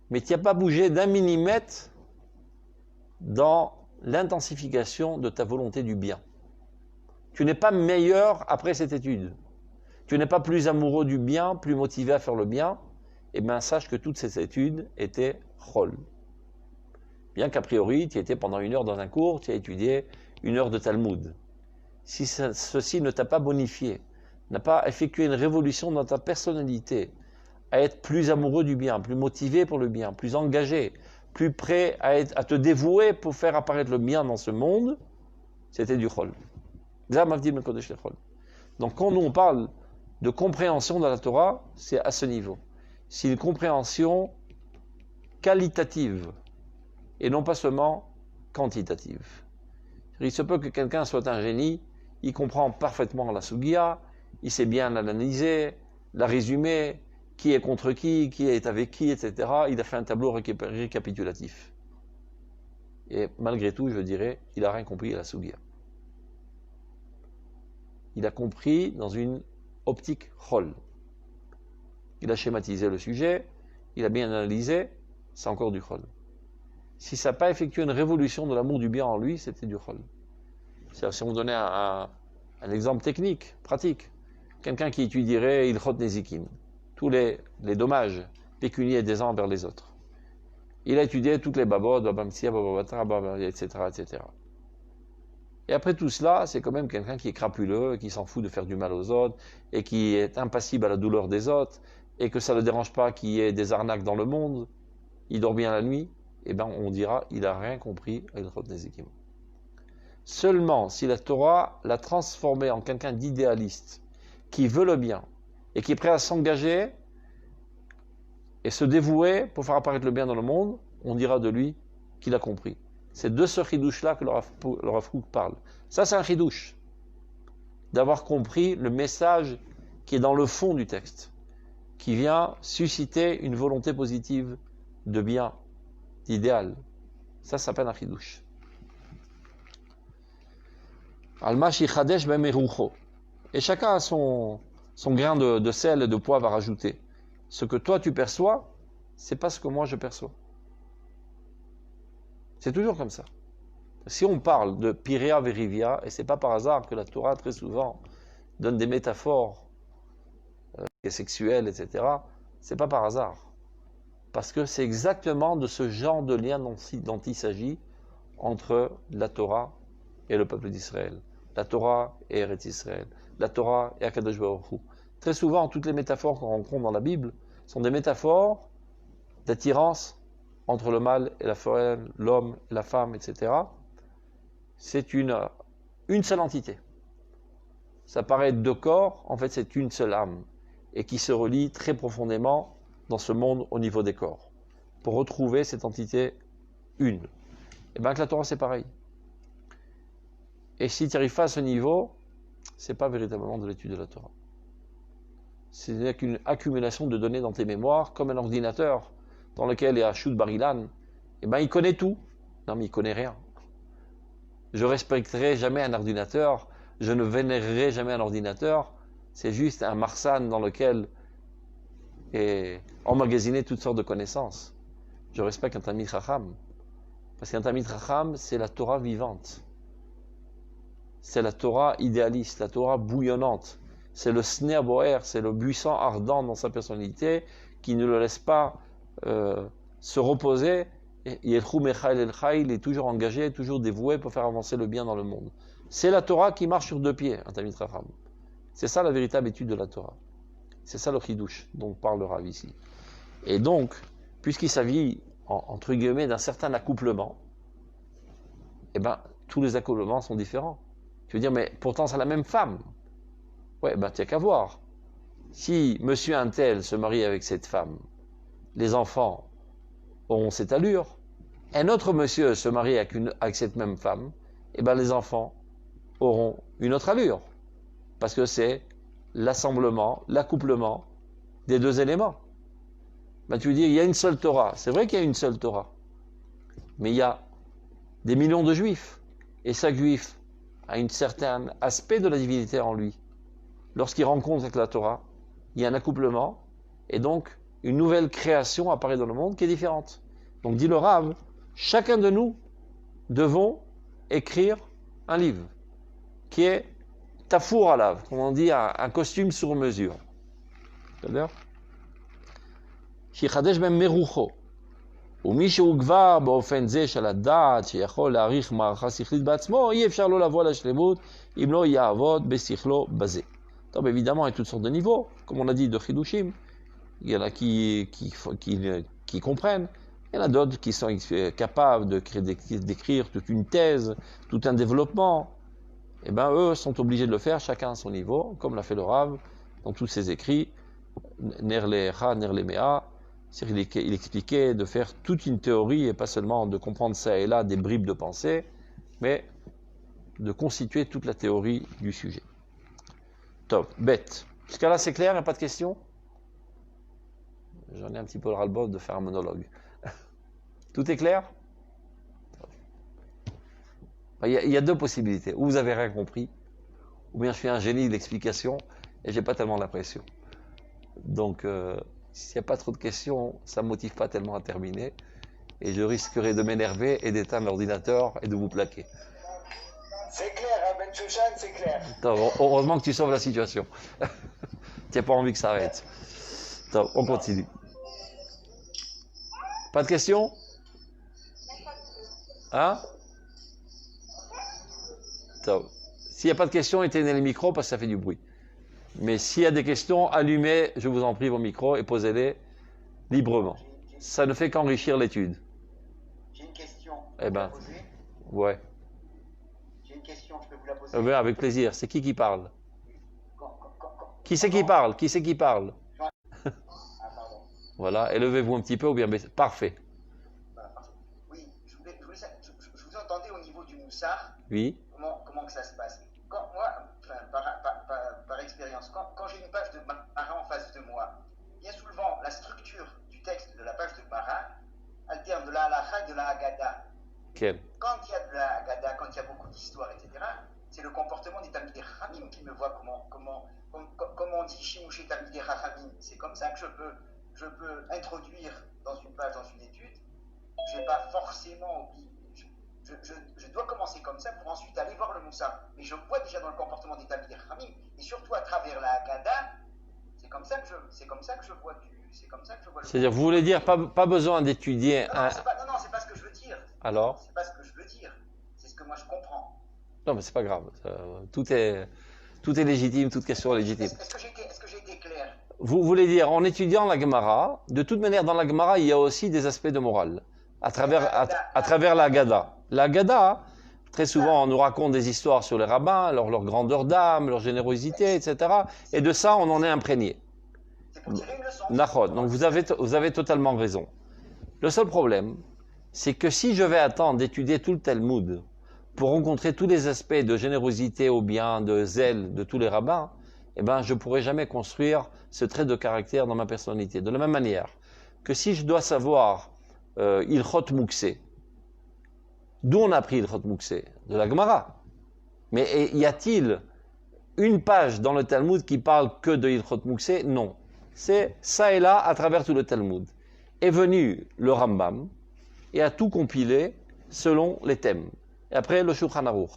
mais tu n'as pas bougé d'un millimètre dans l'intensification de ta volonté du bien. Tu n'es pas meilleur après cette étude. Tu n'es pas plus amoureux du bien, plus motivé à faire le bien. Eh bien, sache que toutes ces études étaient Chol. Bien qu'a priori, tu étais pendant 1 heure dans un cours, tu as étudié 1 heure de Talmud. Si ceci ne t'a pas bonifié, n'a pas effectué une révolution dans ta personnalité, à être plus amoureux du bien, plus motivé pour le bien, plus engagé, plus prêt à te dévouer pour faire apparaître le bien dans ce monde, c'était du Chol. Donc quand nous on parle de compréhension de la Torah, c'est à ce niveau. C'est une compréhension qualitative et non pas seulement quantitative. Il se peut que quelqu'un soit un génie, il comprend parfaitement la Sugia, il sait bien l'analyser, la résumer, qui est contre qui est avec qui, etc. Il a fait un tableau récapitulatif. Et malgré tout, je dirais, il n'a rien compris à la Sugia. Il a compris dans une optique Chol. Il a schématisé le sujet, il a bien analysé, c'est encore du Chol. Si ça n'a pas effectué une révolution de l'amour du bien en lui, c'était du Chol. Si on donnait un exemple technique, pratique, quelqu'un qui étudierait Ilchot Nezikin, tous les dommages pécuniaires des uns envers les autres. Il a étudié toutes les babot, etc., etc. Et après tout cela, c'est quand même quelqu'un qui est crapuleux, qui s'en fout de faire du mal aux autres, et qui est impassible à la douleur des autres, et que ça ne le dérange pas qu'il y ait des arnaques dans le monde, il dort bien la nuit, eh bien on dira, il n'a rien compris à Ilchot Nezikim. Seulement si la Torah l'a transformé en quelqu'un d'idéaliste, qui veut le bien, et qui est prêt à s'engager, et se dévouer pour faire apparaître le bien dans le monde, on dira de lui qu'il a compris. C'est de ce chidouche-là que le Rav Kook parle. Ça, c'est un chidouche. D'avoir compris le message qui est dans le fond du texte, qui vient susciter une volonté positive de bien, d'idéal. Ça s'appelle un chidouche. Alma shichadesh bemerucho. Et chacun a son grain de sel et de poivre à rajouter. Ce que toi tu perçois, c'est pas ce que moi je perçois. C'est toujours comme ça. Si on parle de Pirea Verivia, et c'est pas par hasard que la Torah très souvent donne des métaphores sexuelles, etc., c'est pas par hasard. Parce que c'est exactement de ce genre de lien dont il s'agit entre la Torah et le peuple d'Israël. La Torah et Eretz Israël. La Torah et Akadosh Baruch Hu. Très souvent, toutes les métaphores qu'on rencontre dans la Bible sont des métaphores d'attirance entre le mâle et la femelle, l'homme et la femme, etc. C'est une seule entité. Ça paraît être 2 corps, en fait c'est une seule âme, et qui se relie très profondément dans ce monde au niveau des corps, pour retrouver cette entité une. Et bien avec la Torah c'est pareil. Et si tu n'arrives pas à ce niveau, c'est pas véritablement de l'étude de la Torah. C'est qu'une accumulation de données dans tes mémoires, comme un ordinateur dans lequel il y a Shut Bar-Ilan, et ben il connaît tout. Non mais il connaît rien. Je respecterai jamais un ordinateur, je ne vénérerai jamais un ordinateur, c'est juste un marsan dans lequel est emmagasiné toutes sortes de connaissances. Je respecte un Talmid Chacham, parce qu'un Talmid Chacham, c'est la Torah vivante. C'est la Torah idéaliste, la Torah bouillonnante. C'est le Sneh Boer, c'est le buisson ardent dans sa personnalité qui ne le laisse pas se reposer. Il est toujours engagé, toujours dévoué pour faire avancer le bien dans le monde. C'est la Torah qui marche sur 2 pieds, un Talmid Chacham. C'est ça la véritable étude de la Torah. C'est ça le chidouche dont parle le Rav ici. Et donc, puisqu'il s'agit, entre guillemets, d'un certain accouplement, eh ben, tous les accouplements sont différents. Tu veux dire, mais pourtant c'est la même femme. Ouais, ben, tu n'as qu'à voir. Si monsieur un tel se marie avec cette femme, les enfants auront cette allure. Un autre monsieur se marie avec cette même femme, et ben les enfants auront une autre allure. parce que c'est l'assemblement, l'accouplement des deux éléments. Ben, tu veux dire, il y a une seule Torah. C'est vrai qu'il y a une seule Torah. Mais il y a des millions de juifs. Et chaque juif a un certain aspect de la divinité en lui. Lorsqu'il rencontre avec la Torah, il y a un accouplement, et donc une nouvelle création apparaît dans le monde qui est différente. Donc dit le Rav, chacun de nous devons écrire un livre qui est tafour à lave, comme on dit, un costume sur mesure. C'est-à-dire שיחדש בהם מרוחו, ומי שהוא כבר באופן זה של הדעת שיכול להעריך מערכה שכלית בעצמו, אי אפשר לא לבוא לשלמות אם לא יעבוד בשכלו בזה. Donc évidemment, il y a toutes sortes de niveaux, comme on a dit de Chidushim. Il y en a qui comprennent, il y en a d'autres qui sont capables d'écrire toute une thèse, tout un développement. Et bien eux sont obligés de le faire, chacun à son niveau, comme l'a fait le Rav dans tous ses écrits, Ner Lecha, Ner Lemea. Il expliquait de faire toute une théorie et pas seulement de comprendre ça et là des bribes de pensée, mais de constituer toute la théorie du sujet. Top, bête. Jusqu'à là c'est clair, il n'y a pas de questions? J'en ai un petit peu le ras-le-bol de faire un monologue. Tout est clair? Il y a deux possibilités. Ou vous avez rien compris, ou bien je suis un génie de l'explication et j'ai pas tellement l'impression. Donc, s'il n'y a pas trop de questions, ça ne me motive pas tellement à terminer. Et je risquerais de m'énerver et d'éteindre l'ordinateur et de vous plaquer. C'est clair, hein, Ben Shushan, c'est clair. Heureusement que tu sauves la situation. Tu n'as pas envie que ça arrête. On continue. Pas de questions? Hein? S'il n'y a pas de questions, éteignez les micros parce que ça fait du bruit. Mais s'il y a des questions, allumez, je vous en prie, vos micros et posez-les librement. Ça ne fait qu'enrichir l'étude. J'ai une question. Eh ben, poser. Ouais. J'ai une question, je peux vous la poser. Avec plaisir. C'est qui parle? Quand- Qui c'est qui parle? Qui c'est qui parle? Ah, pardon. Voilà, élevez-vous un petit peu ou bien baissez. Parfait. Voilà, parfait. Oui, je vous entendais au niveau du moussard. Oui. Comment que ça se passe? Quand moi, enfin, par expérience, quand j'ai une page de Mara en face de moi, bien souvent, la structure du texte de la page de Mara alterne de la halakha et de la Haggadah. Quel? Quand il y a de la Haggadah, quand il y a beaucoup d'histoires, etc., c'est le comportement des Talmidei Chachamim qui me voit comment on dit Shimushi Talmidei Chachamim. C'est comme ça que je peux introduire dans une page, dans une étude. Je ne vais pas forcément oublier. Je dois commencer comme ça pour ensuite aller voir le Moussa. Mais je vois déjà dans le comportement des Talmidei Chachamim, et surtout à travers la Haggadah, c'est comme ça que je vois le C'est-à-dire, vous voulez dire pas besoin d'étudier non, c'est pas ce que je veux dire. Alors? C'est pas ce que je veux dire. C'est ce que moi je comprends. Non, mais c'est pas grave. Tout est légitime, toute question est légitime. Est-ce que j'ai été clair? Vous voulez dire, en étudiant la Gemara, de toute manière, dans la Gemara, il y a aussi des aspects de morale, à travers la Haggadah. La Haggadah, très souvent, on nous raconte des histoires sur les rabbins, leur grandeur d'âme, leur générosité, etc. Et de ça, on en est imprégné. C'est pour tirer une leçon. Nachod. Donc vous avez totalement raison. Le seul problème, c'est que si je vais attendre d'étudier tout le Talmud pour rencontrer tous les aspects de générosité ou bien de zèle de tous les rabbins, eh ben, je ne pourrai jamais construire ce trait de caractère dans ma personnalité. De la même manière que si je dois savoir Ilchot Mouksé, d'où on a pris Ilchot Mouksé? De la Gemara. Mais y a-t-il une page dans le Talmud qui parle que de Ilchot Mouksé? Non. C'est ça et là, à travers tout le Talmud. Est venu le Rambam et a tout compilé selon les thèmes. Et après, le Shulchan Aruch.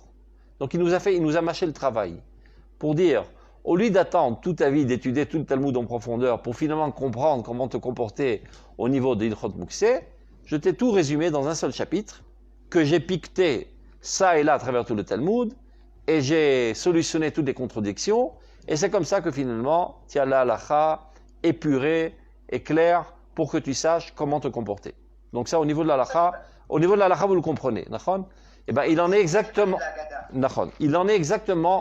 Donc il nous a mâché le travail pour dire, au lieu d'attendre toute ta vie d'étudier tout le Talmud en profondeur pour finalement comprendre comment te comporter au niveau de Ilchot Mouksé, je t'ai tout résumé dans un seul chapitre que j'ai piqueté ça et là à travers tout le Talmud et j'ai solutionné toutes les contradictions et c'est comme ça que finalement, tu as la halakha épurée et claire pour que tu saches comment te comporter. Donc ça, au niveau de la halakha, vous le comprenez. Eh ben, il en est exactement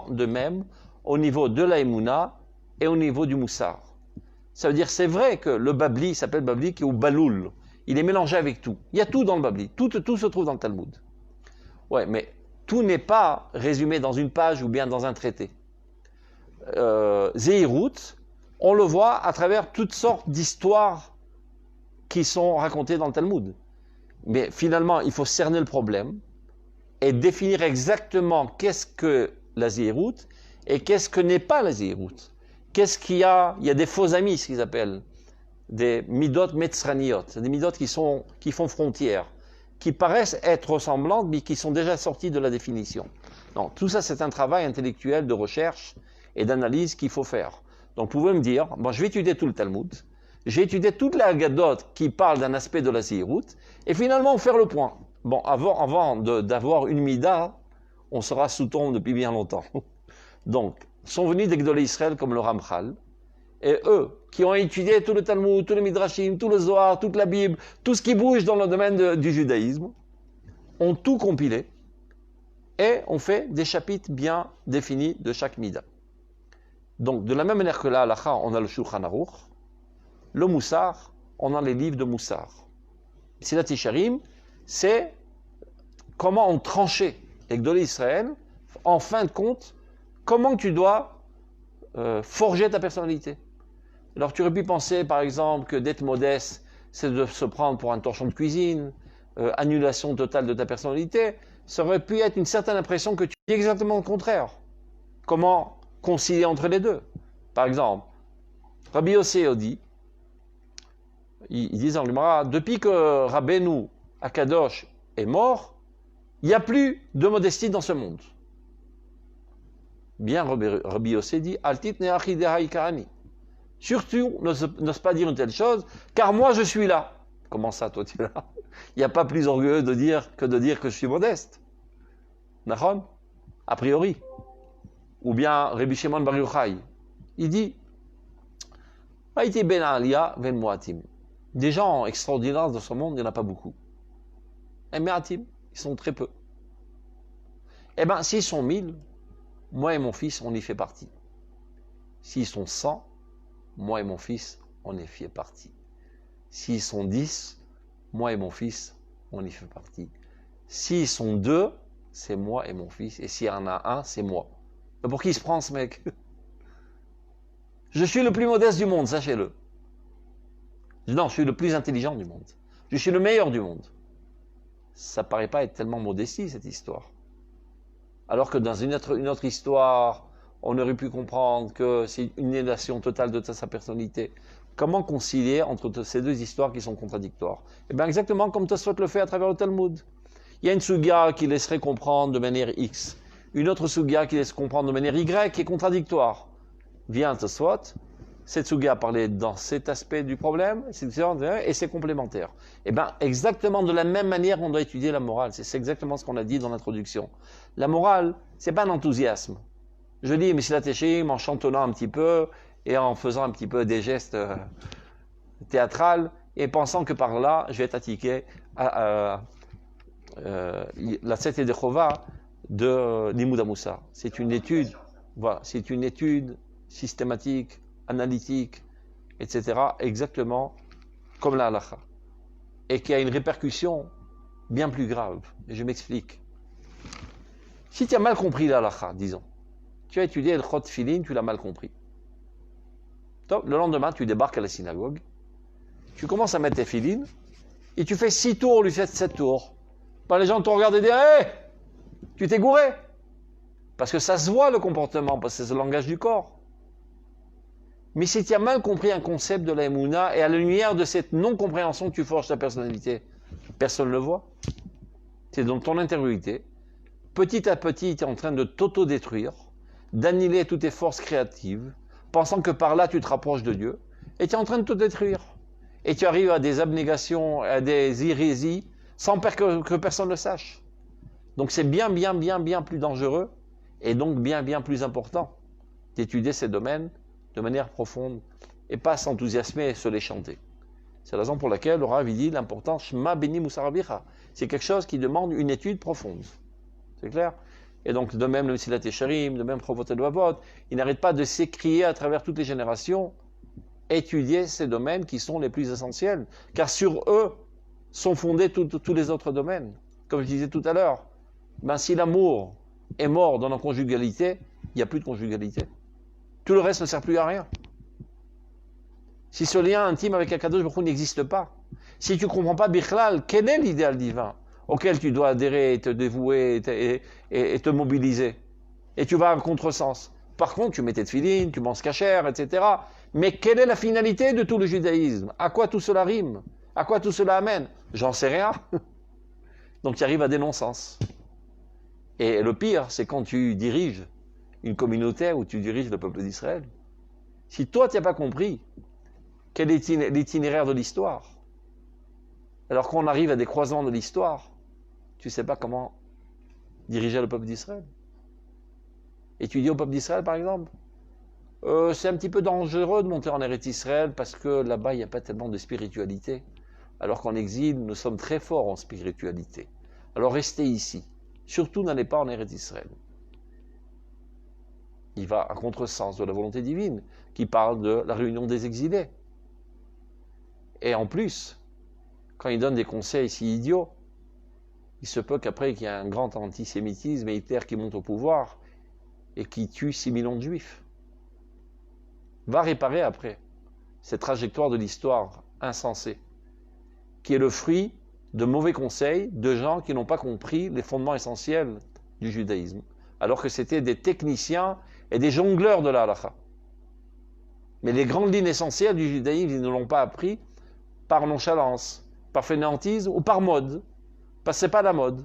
de même au niveau de la Emouna et au niveau du Moussar. Ça veut dire, c'est vrai que le Babli s'appelle Babli qui est au Baloul. Il est mélangé avec tout. Il y a tout dans le Babli. Tout se trouve dans le Talmud. Ouais, mais tout n'est pas résumé dans une page ou bien dans un traité. Zéhirout, on le voit à travers toutes sortes d'histoires qui sont racontées dans le Talmud. Mais finalement, il faut cerner le problème et définir exactement qu'est-ce que la Zéhirout et qu'est-ce que n'est pas la Zéhirout. Qu'est-ce qu'il y a? Il y a des faux amis, ce qu'ils appellent, des midot metzraniot, des midot qui font frontière, qui paraissent être ressemblantes, mais qui sont déjà sorties de la définition. Donc, tout ça, c'est un travail intellectuel de recherche et d'analyse qu'il faut faire. Donc, vous pouvez me dire, bon, je vais étudier tout le Talmud, j'ai étudié toute la Haggadot qui parle d'un aspect de la Zéhirout, et finalement, faire le point. Bon, avant d'avoir une Mida, on sera sous tombe depuis bien longtemps. Donc, sont venus des Gdolei Israël comme le Ramchal, et eux, qui ont étudié tout le Talmud, tout le Midrashim, tout le Zohar, toute la Bible, tout ce qui bouge dans le domaine du judaïsme, ont tout compilé, et ont fait des chapitres bien définis de chaque Mida. Donc, de la même manière que la Halacha, on a le Shulchan Aruch, le Moussar, on a les livres de Moussar. Silat Yesharim, c'est comment on tranchait les Gdolei Israël, en fin de compte, comment tu dois forger ta personnalité. Alors tu aurais pu penser, par exemple, que d'être modeste, c'est de se prendre pour un torchon de cuisine, annulation totale de ta personnalité. Ça aurait pu être une certaine impression que tu dis exactement le contraire. Comment concilier entre les deux? Par exemple, Rabbi Yossé dit, ils disent dans le Gemara, depuis que Rabbeinu Akadosh est mort, il n'y a plus de modestie dans ce monde. Bien, Rabbi Yossé dit, Altit ne'achi dehaï karani. Surtout, n'ose pas dire une telle chose, car moi je suis là. Comment ça, toi tu es là? Il n'y a pas plus orgueilleux que de dire que je suis modeste. Nachon? A priori. Ou bien Rabbi Shimon Bar Yochai, il dit, Haïti ben alia ven moatim. Des gens extraordinaires dans ce monde, il n'y en a pas beaucoup. Et meatim, ils sont très peu. Eh bien, s'ils sont 1000, moi et mon fils, on y fait partie. S'ils sont 100, moi et mon fils, on y fait partie. S'ils sont 10, moi et mon fils, on y fait partie. S'ils sont 2, c'est moi et mon fils. Et s'il y en a un, c'est moi. Mais pour qui il se prend, ce mec? Je suis le plus modeste du monde, sachez-le. Non, je suis le plus intelligent du monde. Je suis le meilleur du monde. Ça ne paraît pas être tellement modestie, cette histoire. Alors que dans une autre histoire, on aurait pu comprendre que c'est une négation totale de sa personnalité. Comment concilier entre ces deux histoires qui sont contradictoires? Eh bien, exactement comme Tosfot le fait à travers le Talmud. Il y a une sugya qui laisserait comprendre de manière X, une autre sugya qui laisse comprendre de manière Y, qui est contradictoire. Vient Tosfot, cette sugya parlait dans cet aspect du problème, et c'est complémentaire. Eh bien, exactement de la même manière, on doit étudier la morale. C'est exactement ce qu'on a dit dans l'introduction. La morale, c'est pas un enthousiasme. Je dis Mesilat Yesharim en chantonnant un petit peu et en faisant un petit peu des gestes théâtrales et pensant que par là, je vais être attiqué à la Sete de Chova de Limud Moussar. C'est une étude, voilà, c'est une étude systématique, analytique, etc., exactement comme la halakha, et qui a une répercussion bien plus grave. Et je m'explique. Si tu as mal compris la halakha, disons, tu as étudié le Chot Filin, tu l'as mal compris. Donc, le lendemain, tu débarques à la synagogue, tu commences à mettre tes filines, et tu fais 6 tours, lui fais 7 tours. Ben, les gens t'ont regardé et disent, hé, tu t'es gouré. Parce que ça se voit le comportement, parce que c'est le langage du corps. Mais si tu as mal compris un concept de la Emouna, et à la lumière de cette non-compréhension que tu forges ta personnalité, personne ne le voit. C'est dans ton intériorité. Petit à petit, tu es en train de t'auto-détruire, d'annihiler toutes tes forces créatives, pensant que par là, tu te rapproches de Dieu, et tu es en train de te détruire. Et tu arrives à des abnégations, à des hérésies, sans que personne ne le sache. Donc c'est bien plus dangereux, et donc bien plus important, d'étudier ces domaines de manière profonde, et pas s'enthousiasmer et se les chanter. C'est la raison pour laquelle le Rav dit l'important, Shema Beni Moussar Avicha. C'est quelque chose qui demande une étude profonde. C'est clair? Et donc, de même, le Mesilat Yesharim, de même, Chovot Levavot, il n'arrête pas de s'écrier à travers toutes les générations, étudier ces domaines qui sont les plus essentiels, car sur eux sont fondés tous les autres domaines. Comme je disais tout à l'heure, ben, si l'amour est mort dans la conjugalité, il n'y a plus de conjugalité. Tout le reste ne sert plus à rien. Si ce lien intime avec Akadosh Baruch Hu n'existe pas, si tu ne comprends pas Bichlal, quel est l'idéal divin auquel tu dois adhérer, et te dévouer et te mobiliser, et tu vas à contresens. Par contre, tu mets tes tefilines, tu manges cachère, etc. Mais quelle est la finalité de tout le judaïsme? À quoi tout cela rime? À quoi tout cela amène? J'en sais rien. Donc tu arrives à des non-sens. Et le pire, c'est quand tu diriges une communauté ou tu diriges le peuple d'Israël. Si toi, tu n'as pas compris quel est l'itinéraire de l'histoire, alors qu'on arrive à des croisements de l'histoire, tu ne sais pas comment diriger le peuple d'Israël. Et tu dis au peuple d'Israël, par exemple, c'est un petit peu dangereux de monter en Eretz Israël parce que là-bas, il n'y a pas tellement de spiritualité. Alors qu'en exil, nous sommes très forts en spiritualité. Alors restez ici. Surtout n'allez pas en Eretz Israël. Il va à contresens de la volonté divine, qui parle de la réunion des exilés. Et en plus, quand il donne des conseils si idiots, il se peut qu'après qu'il y ait un grand antisémitisme et Hitler qui monte au pouvoir et qui tue 6 millions de juifs. Va réparer après cette trajectoire de l'histoire insensée, qui est le fruit de mauvais conseils de gens qui n'ont pas compris les fondements essentiels du judaïsme, alors que c'était des techniciens et des jongleurs de la halakha. Mais les grandes lignes essentielles du judaïsme, ils ne l'ont pas appris par nonchalance, par fainéantisme ou par mode, parce que ce n'est pas la mode.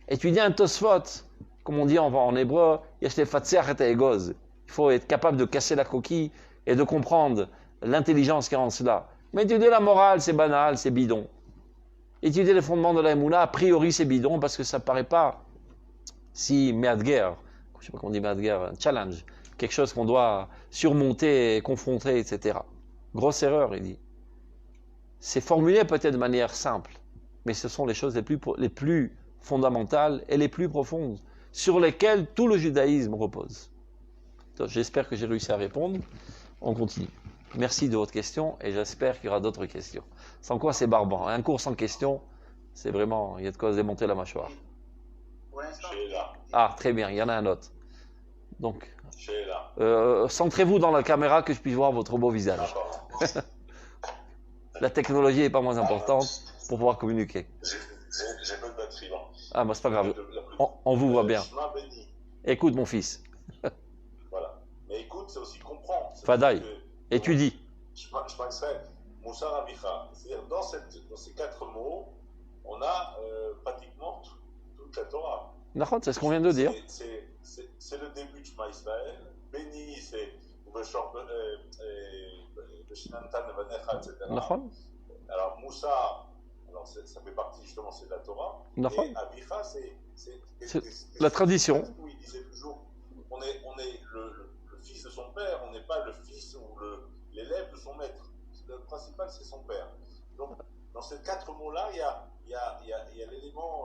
Et tu dis un tosfot, comme on dit en hébreu, il faut être capable de casser la coquille et de comprendre l'intelligence qu'il y a en cela. Mais étudier la morale, c'est banal, c'est bidon. Étudier les fondements de la Emouna, a priori c'est bidon parce que ça ne paraît pas si meadger, je ne sais pas comment on dit meadger, un challenge, quelque chose qu'on doit surmonter, confronter, etc. Grosse erreur, il dit. C'est formulé peut-être de manière simple, mais ce sont les choses les plus fondamentales et les plus profondes, sur lesquelles tout le judaïsme repose. J'espère que j'ai réussi à répondre. On continue. Merci de votre question et j'espère qu'il y aura d'autres questions. Sans quoi c'est barbant. Un cours sans questions, c'est vraiment, il y a de quoi se démonter la mâchoire. Pour l'instant, Ah, très bien, il y en a un autre. Donc, là. centrez-vous dans la caméra que je puisse voir votre beau visage. La technologie n'est pas moins importante pour pouvoir communiquer. J'ai peu de batterie, non. Ah, mais c'est pas grave. On vous voit bien. Shema béni. Écoute, mon fils. Voilà. Mais écoute, c'est aussi comprendre. Fadaï. Étudie. Shema Israël, Moussar Avicha. C'est-à-dire, dans ces 4 mots, on a pratiquement toute la Torah. D'accord, c'est ce qu'on vient de dire. C'est le début de Shema Israël. Béni, c'est Beshinantan Nevanecha, etc. D'accord. Alors, Moussa, alors ça fait partie justement, c'est de la Torah. D'accord. Et Avicha, c'est la tradition. Où il disait toujours, on est le fils de son père, on n'est pas le fils ou l'élève de son maître. Le principal, c'est son père. Donc, dans ces 4 mots-là, il y a l'élément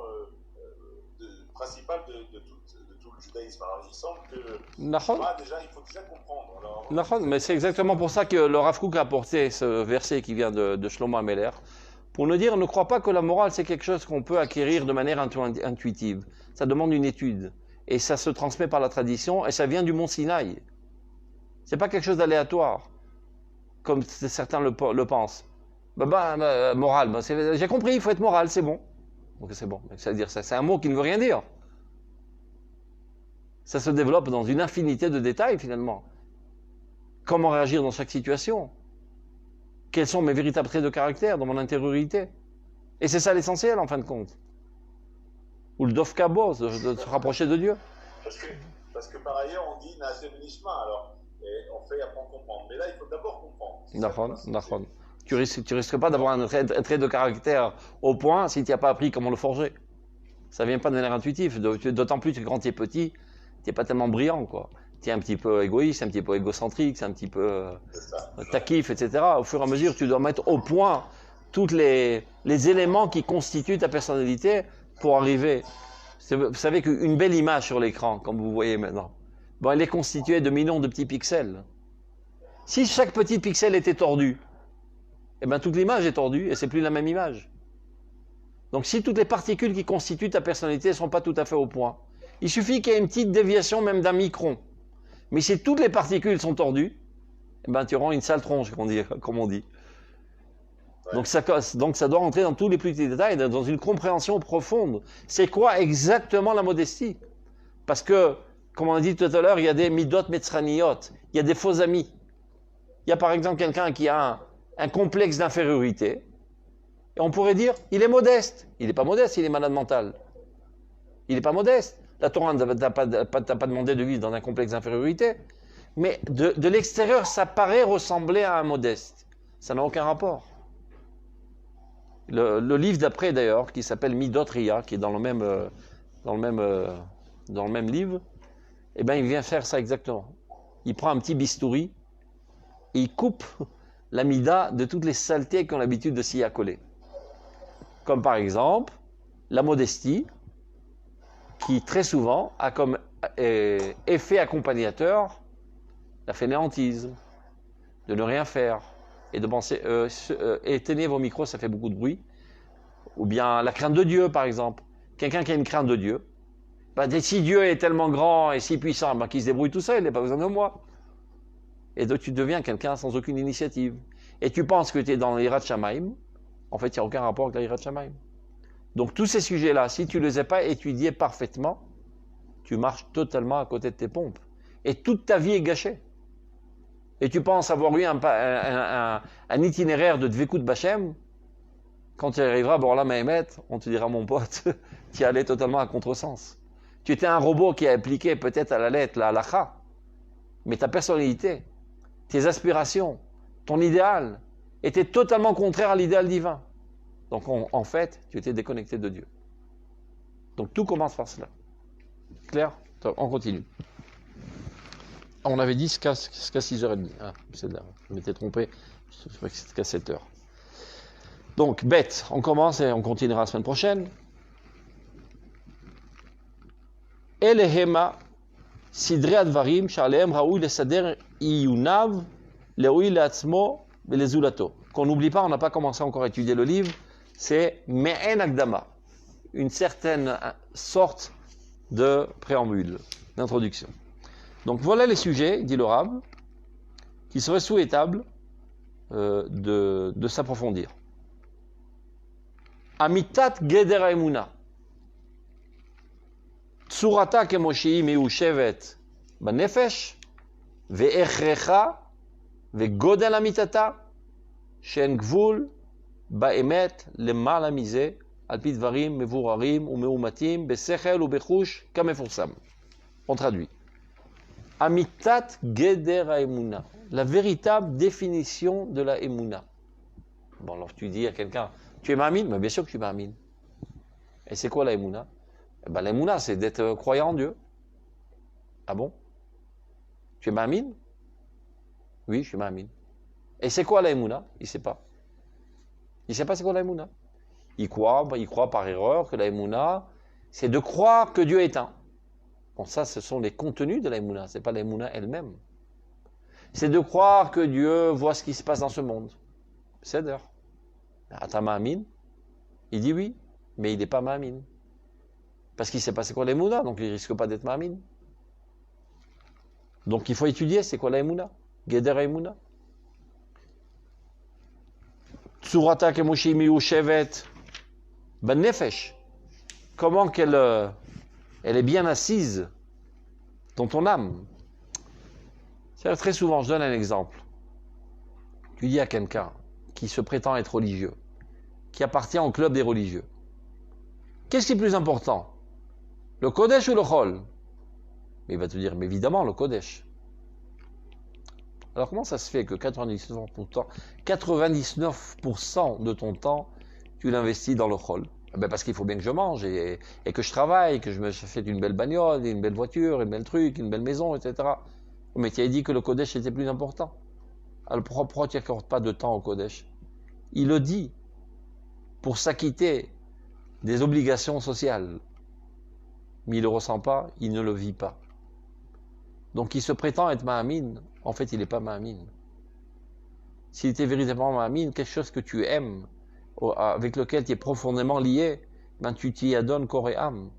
principal de tout le judaïsme. Alors, il semble que il faut déjà comprendre. Alors, mais c'est exactement pour ça que le Rav Kook a apporté ce verset qui vient de Shlomo Ameler, pour nous dire, ne crois pas que la morale, c'est quelque chose qu'on peut acquérir de manière intuitive. Ça demande une étude. Et ça se transmet par la tradition, et ça vient du mont Sinaï. C'est pas quelque chose d'aléatoire, comme certains le pensent. Morale, j'ai compris, il faut être moral, c'est bon. Donc c'est bon. C'est-à-dire, c'est un mot qui ne veut rien dire. Ça se développe dans une infinité de détails, finalement. Comment réagir dans chaque situation? Quels sont mes véritables traits de caractère dans mon intériorité? Et c'est ça l'essentiel, en fin de compte. Ou le dof kabos, de se rapprocher de Dieu. Parce que par ailleurs, on dit Naaseh Benishma, alors on fait apprendre à comprendre. Mais là, il faut d'abord comprendre. D'accord. Tu risques pas d'avoir un trait de caractère au point si tu n'as pas appris comment le forger. Ça ne vient pas de manière intuitive. D'autant plus que quand tu es petit, tu n'es pas tellement brillant, quoi. Tu es un petit peu égoïste, un petit peu égocentrique, c'est un petit peu taquif, etc. Au fur et à mesure, tu dois mettre au point tous les éléments qui constituent ta personnalité pour arriver. Vous savez qu'une belle image sur l'écran, comme vous voyez maintenant, elle est constituée de millions de petits pixels. Si chaque petit pixel était tordu, toute l'image est tordue et c'est plus la même image. Donc si toutes les particules qui constituent ta personnalité ne sont pas tout à fait au point, il suffit qu'il y ait une petite déviation même d'un micron. Mais si toutes les particules sont tordues, eh ben, tu auras une sale tronche, comme on dit. Ouais. Donc ça doit rentrer dans tous les plus petits détails, dans une compréhension profonde. C'est quoi exactement la modestie? Parce que, comme on a dit tout à l'heure, il y a des midot metzraniyot, il y a des faux amis. Il y a par exemple quelqu'un qui a un complexe d'infériorité, et on pourrait dire, il est modeste. Il n'est pas modeste, il est malade mental. Il n'est pas modeste. La Torah ne t'a pas demandé de vivre dans un complexe d'infériorité, mais de l'extérieur, ça paraît ressembler à un modeste. Ça n'a aucun rapport. Le livre d'après d'ailleurs, qui s'appelle Midot Ria, qui est dans le même livre, eh ben il vient faire ça exactement. Il prend un petit bistouri et il coupe la mida de toutes les saletés qui ont l'habitude de s'y accoler. Comme par exemple la modestie, qui très souvent a comme effet accompagnateur la fainéantise, de ne rien faire, et de penser, éteignez vos micros, ça fait beaucoup de bruit, ou bien la crainte de Dieu, par exemple. Quelqu'un qui a une crainte de Dieu, ben, si Dieu est tellement grand et si puissant, ben, qu'il se débrouille tout seul, il n'a pas besoin de moi. Et donc tu deviens quelqu'un sans aucune initiative. Et tu penses que tu es dans l'Irat Shamaim, en fait, il n'y a aucun rapport avec l'Irat Shamaim. Donc tous ces sujets-là, si tu ne les as pas étudiés parfaitement, tu marches totalement à côté de tes pompes. Et toute ta vie est gâchée. Et tu penses avoir eu un itinéraire de Dvekut Bachem, quand tu arriveras, bon là, Mahémet, on te dira, mon pote, tu y allais totalement à contresens. Tu étais un robot qui a appliqué peut-être à la lettre la halakha, mais ta personnalité, tes aspirations, ton idéal, étaient totalement contraires à l'idéal divin. Donc en fait, tu étais déconnecté de Dieu. Donc tout commence par cela. Clair? On continue. On avait dit jusqu'à 6h30. Ah, c'est là, je m'étais trompé. Je crois que c'était qu'à 7h. Donc, bête, on commence et on continuera la semaine prochaine. Elehema, Sidre Advarim, Shalem, Raoui, le Sader, Iyunav, Leoui, le Atzmo, et les Zulato. Qu'on n'oublie pas, on n'a pas commencé encore à étudier le livre, c'est Me'en Akdama, une certaine sorte de préambule, d'introduction. Donc voilà les sujets, dit le Rav, qui seraient souhaitables de s'approfondir. Amitat Geder Emuna. Tsurata kemoshii meushevet banefesh ve'echrecha ve'godel amitata she'en gvul ba'emet lemala mize al pi dvarim mevurarim umeumatim besechel ubechush kamefursam. On traduit. Amitat Geder Emuna, la véritable définition de la Emuna. Bon, alors tu dis à quelqu'un, tu es Ma'amin? Mais bien sûr que je suis Ma'amin. Et c'est quoi la Emuna? Eh ben, la Emuna, c'est d'être croyant en Dieu. Ah bon? Tu es Ma'amin? Oui, je suis Ma'amin. Et c'est quoi la Emuna? Il ne sait pas. Il ne sait pas c'est quoi la Emuna. Il croit par erreur que la Emuna, c'est de croire que Dieu est un. Bon, ça, ce sont les contenus de la Emouna, ce n'est pas la Emouna elle-même. C'est de croire que Dieu voit ce qui se passe dans ce monde. C'est d'heure. Ata Ma'amin, il dit oui, mais il n'est pas Ma'amin. Parce qu'il ne sait pas c'est quoi la Emouna, donc il ne risque pas d'être Ma'amin. Donc il faut étudier c'est quoi la Emouna. Geder Emouna. Tsurata kemoshi miyushevet ben nefesh. Comment elle est bien assise dans ton âme. C'est-à-dire, très souvent, je donne un exemple. Tu dis à quelqu'un qui se prétend être religieux, qui appartient au club des religieux, qu'est-ce qui est plus important? Le Kodesh ou le Chol? Mais il va te dire, mais évidemment, le Kodesh. Alors comment ça se fait que 99% de ton temps, tu l'investis dans le Chol? Ben parce qu'il faut bien que je mange et que je travaille, que je me fais une belle bagnole, une belle voiture, une belle truc, une belle maison, etc. Mais tu as dit que le Kodesh était plus important. Alors pourquoi tu n'accordes pas de temps au Kodesh? Il le dit pour s'acquitter des obligations sociales. Mais il ne le ressent pas, il ne le vit pas. Donc il se prétend être Ma'amin, en fait il n'est pas Ma'amin. S'il était véritablement Ma'amin, quelque chose que tu aimes, avec lequel tu es profondément lié, ben tu t'y adonnes corps et âme.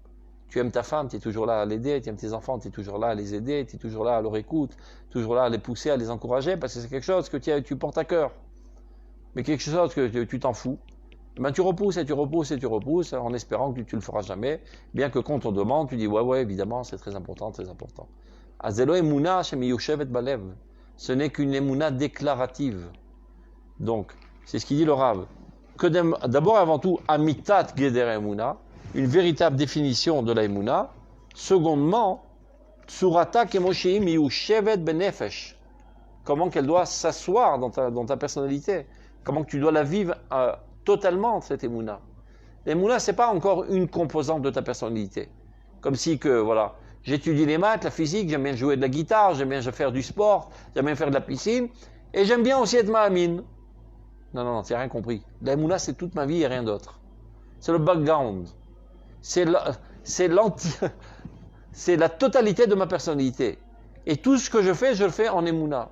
Tu aimes ta femme, tu es toujours là à l'aider, tu aimes tes enfants, tu es toujours là à les aider, tu es toujours là à leur écoute, toujours là à les pousser, à les encourager, parce que c'est quelque chose que tu portes à cœur. Mais quelque chose que tu t'en fous. Ben, tu repousses et tu repousses et tu repousses en espérant que tu le feras jamais. Bien que quand on demande, tu dis ouais, évidemment, c'est très important, très important. Azelo emuna shemiyushevet balev. Ce n'est qu'une emuna déclarative. Donc, c'est ce qu'il dit le Rav. Que d'abord, avant tout, amitat geder emuna, une véritable définition de la emuna. Secondement, tsurata kemoshei miyushevet benefesh. Comment qu'elle doit s'asseoir dans ta personnalité. Comment que tu dois la vivre totalement, cette émouna. L'émouna, c'est pas encore une composante de ta personnalité. Comme si que, voilà, j'étudie les maths, la physique, j'aime bien jouer de la guitare, j'aime bien faire du sport, j'aime bien faire de la piscine, et j'aime bien aussi être ma'amine. Non, tu n'as rien compris. L'émouna, c'est toute ma vie et rien d'autre. C'est le background. C'est la totalité de ma personnalité. Et tout ce que je le fais en émouna.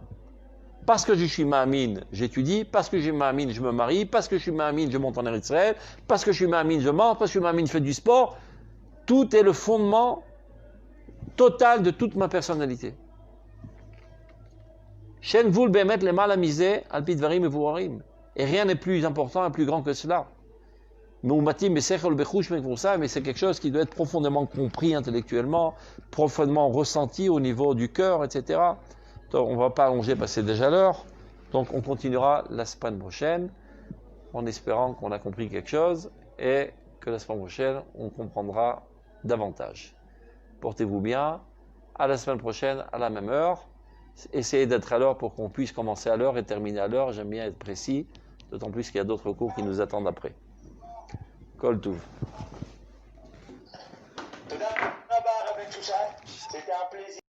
Parce que je suis ma'amine, j'étudie. Parce que je suis ma'amine, je me marie. Parce que je suis ma'amine, je monte en Eretz Israël. Parce que je suis ma'amine, je mange. Parce que je suis ma'amine, je fais du sport. Tout est le fondement total de toute ma personnalité. Shen vul bemet le mal amisé, alpid varim et vuarim. Et rien n'est plus important et plus grand que cela. Mais c'est quelque chose qui doit être profondément compris intellectuellement, profondément ressenti au niveau du cœur, etc. Donc, on ne va pas allonger parce que c'est déjà l'heure. Donc on continuera la semaine prochaine en espérant qu'on a compris quelque chose et que la semaine prochaine on comprendra davantage. Portez-vous bien. À la semaine prochaine à la même heure. Essayez d'être à l'heure pour qu'on puisse commencer à l'heure et terminer à l'heure. J'aime bien être précis, d'autant plus qu'il y a d'autres cours qui nous attendent après. Kol Touv. C'était un plaisir.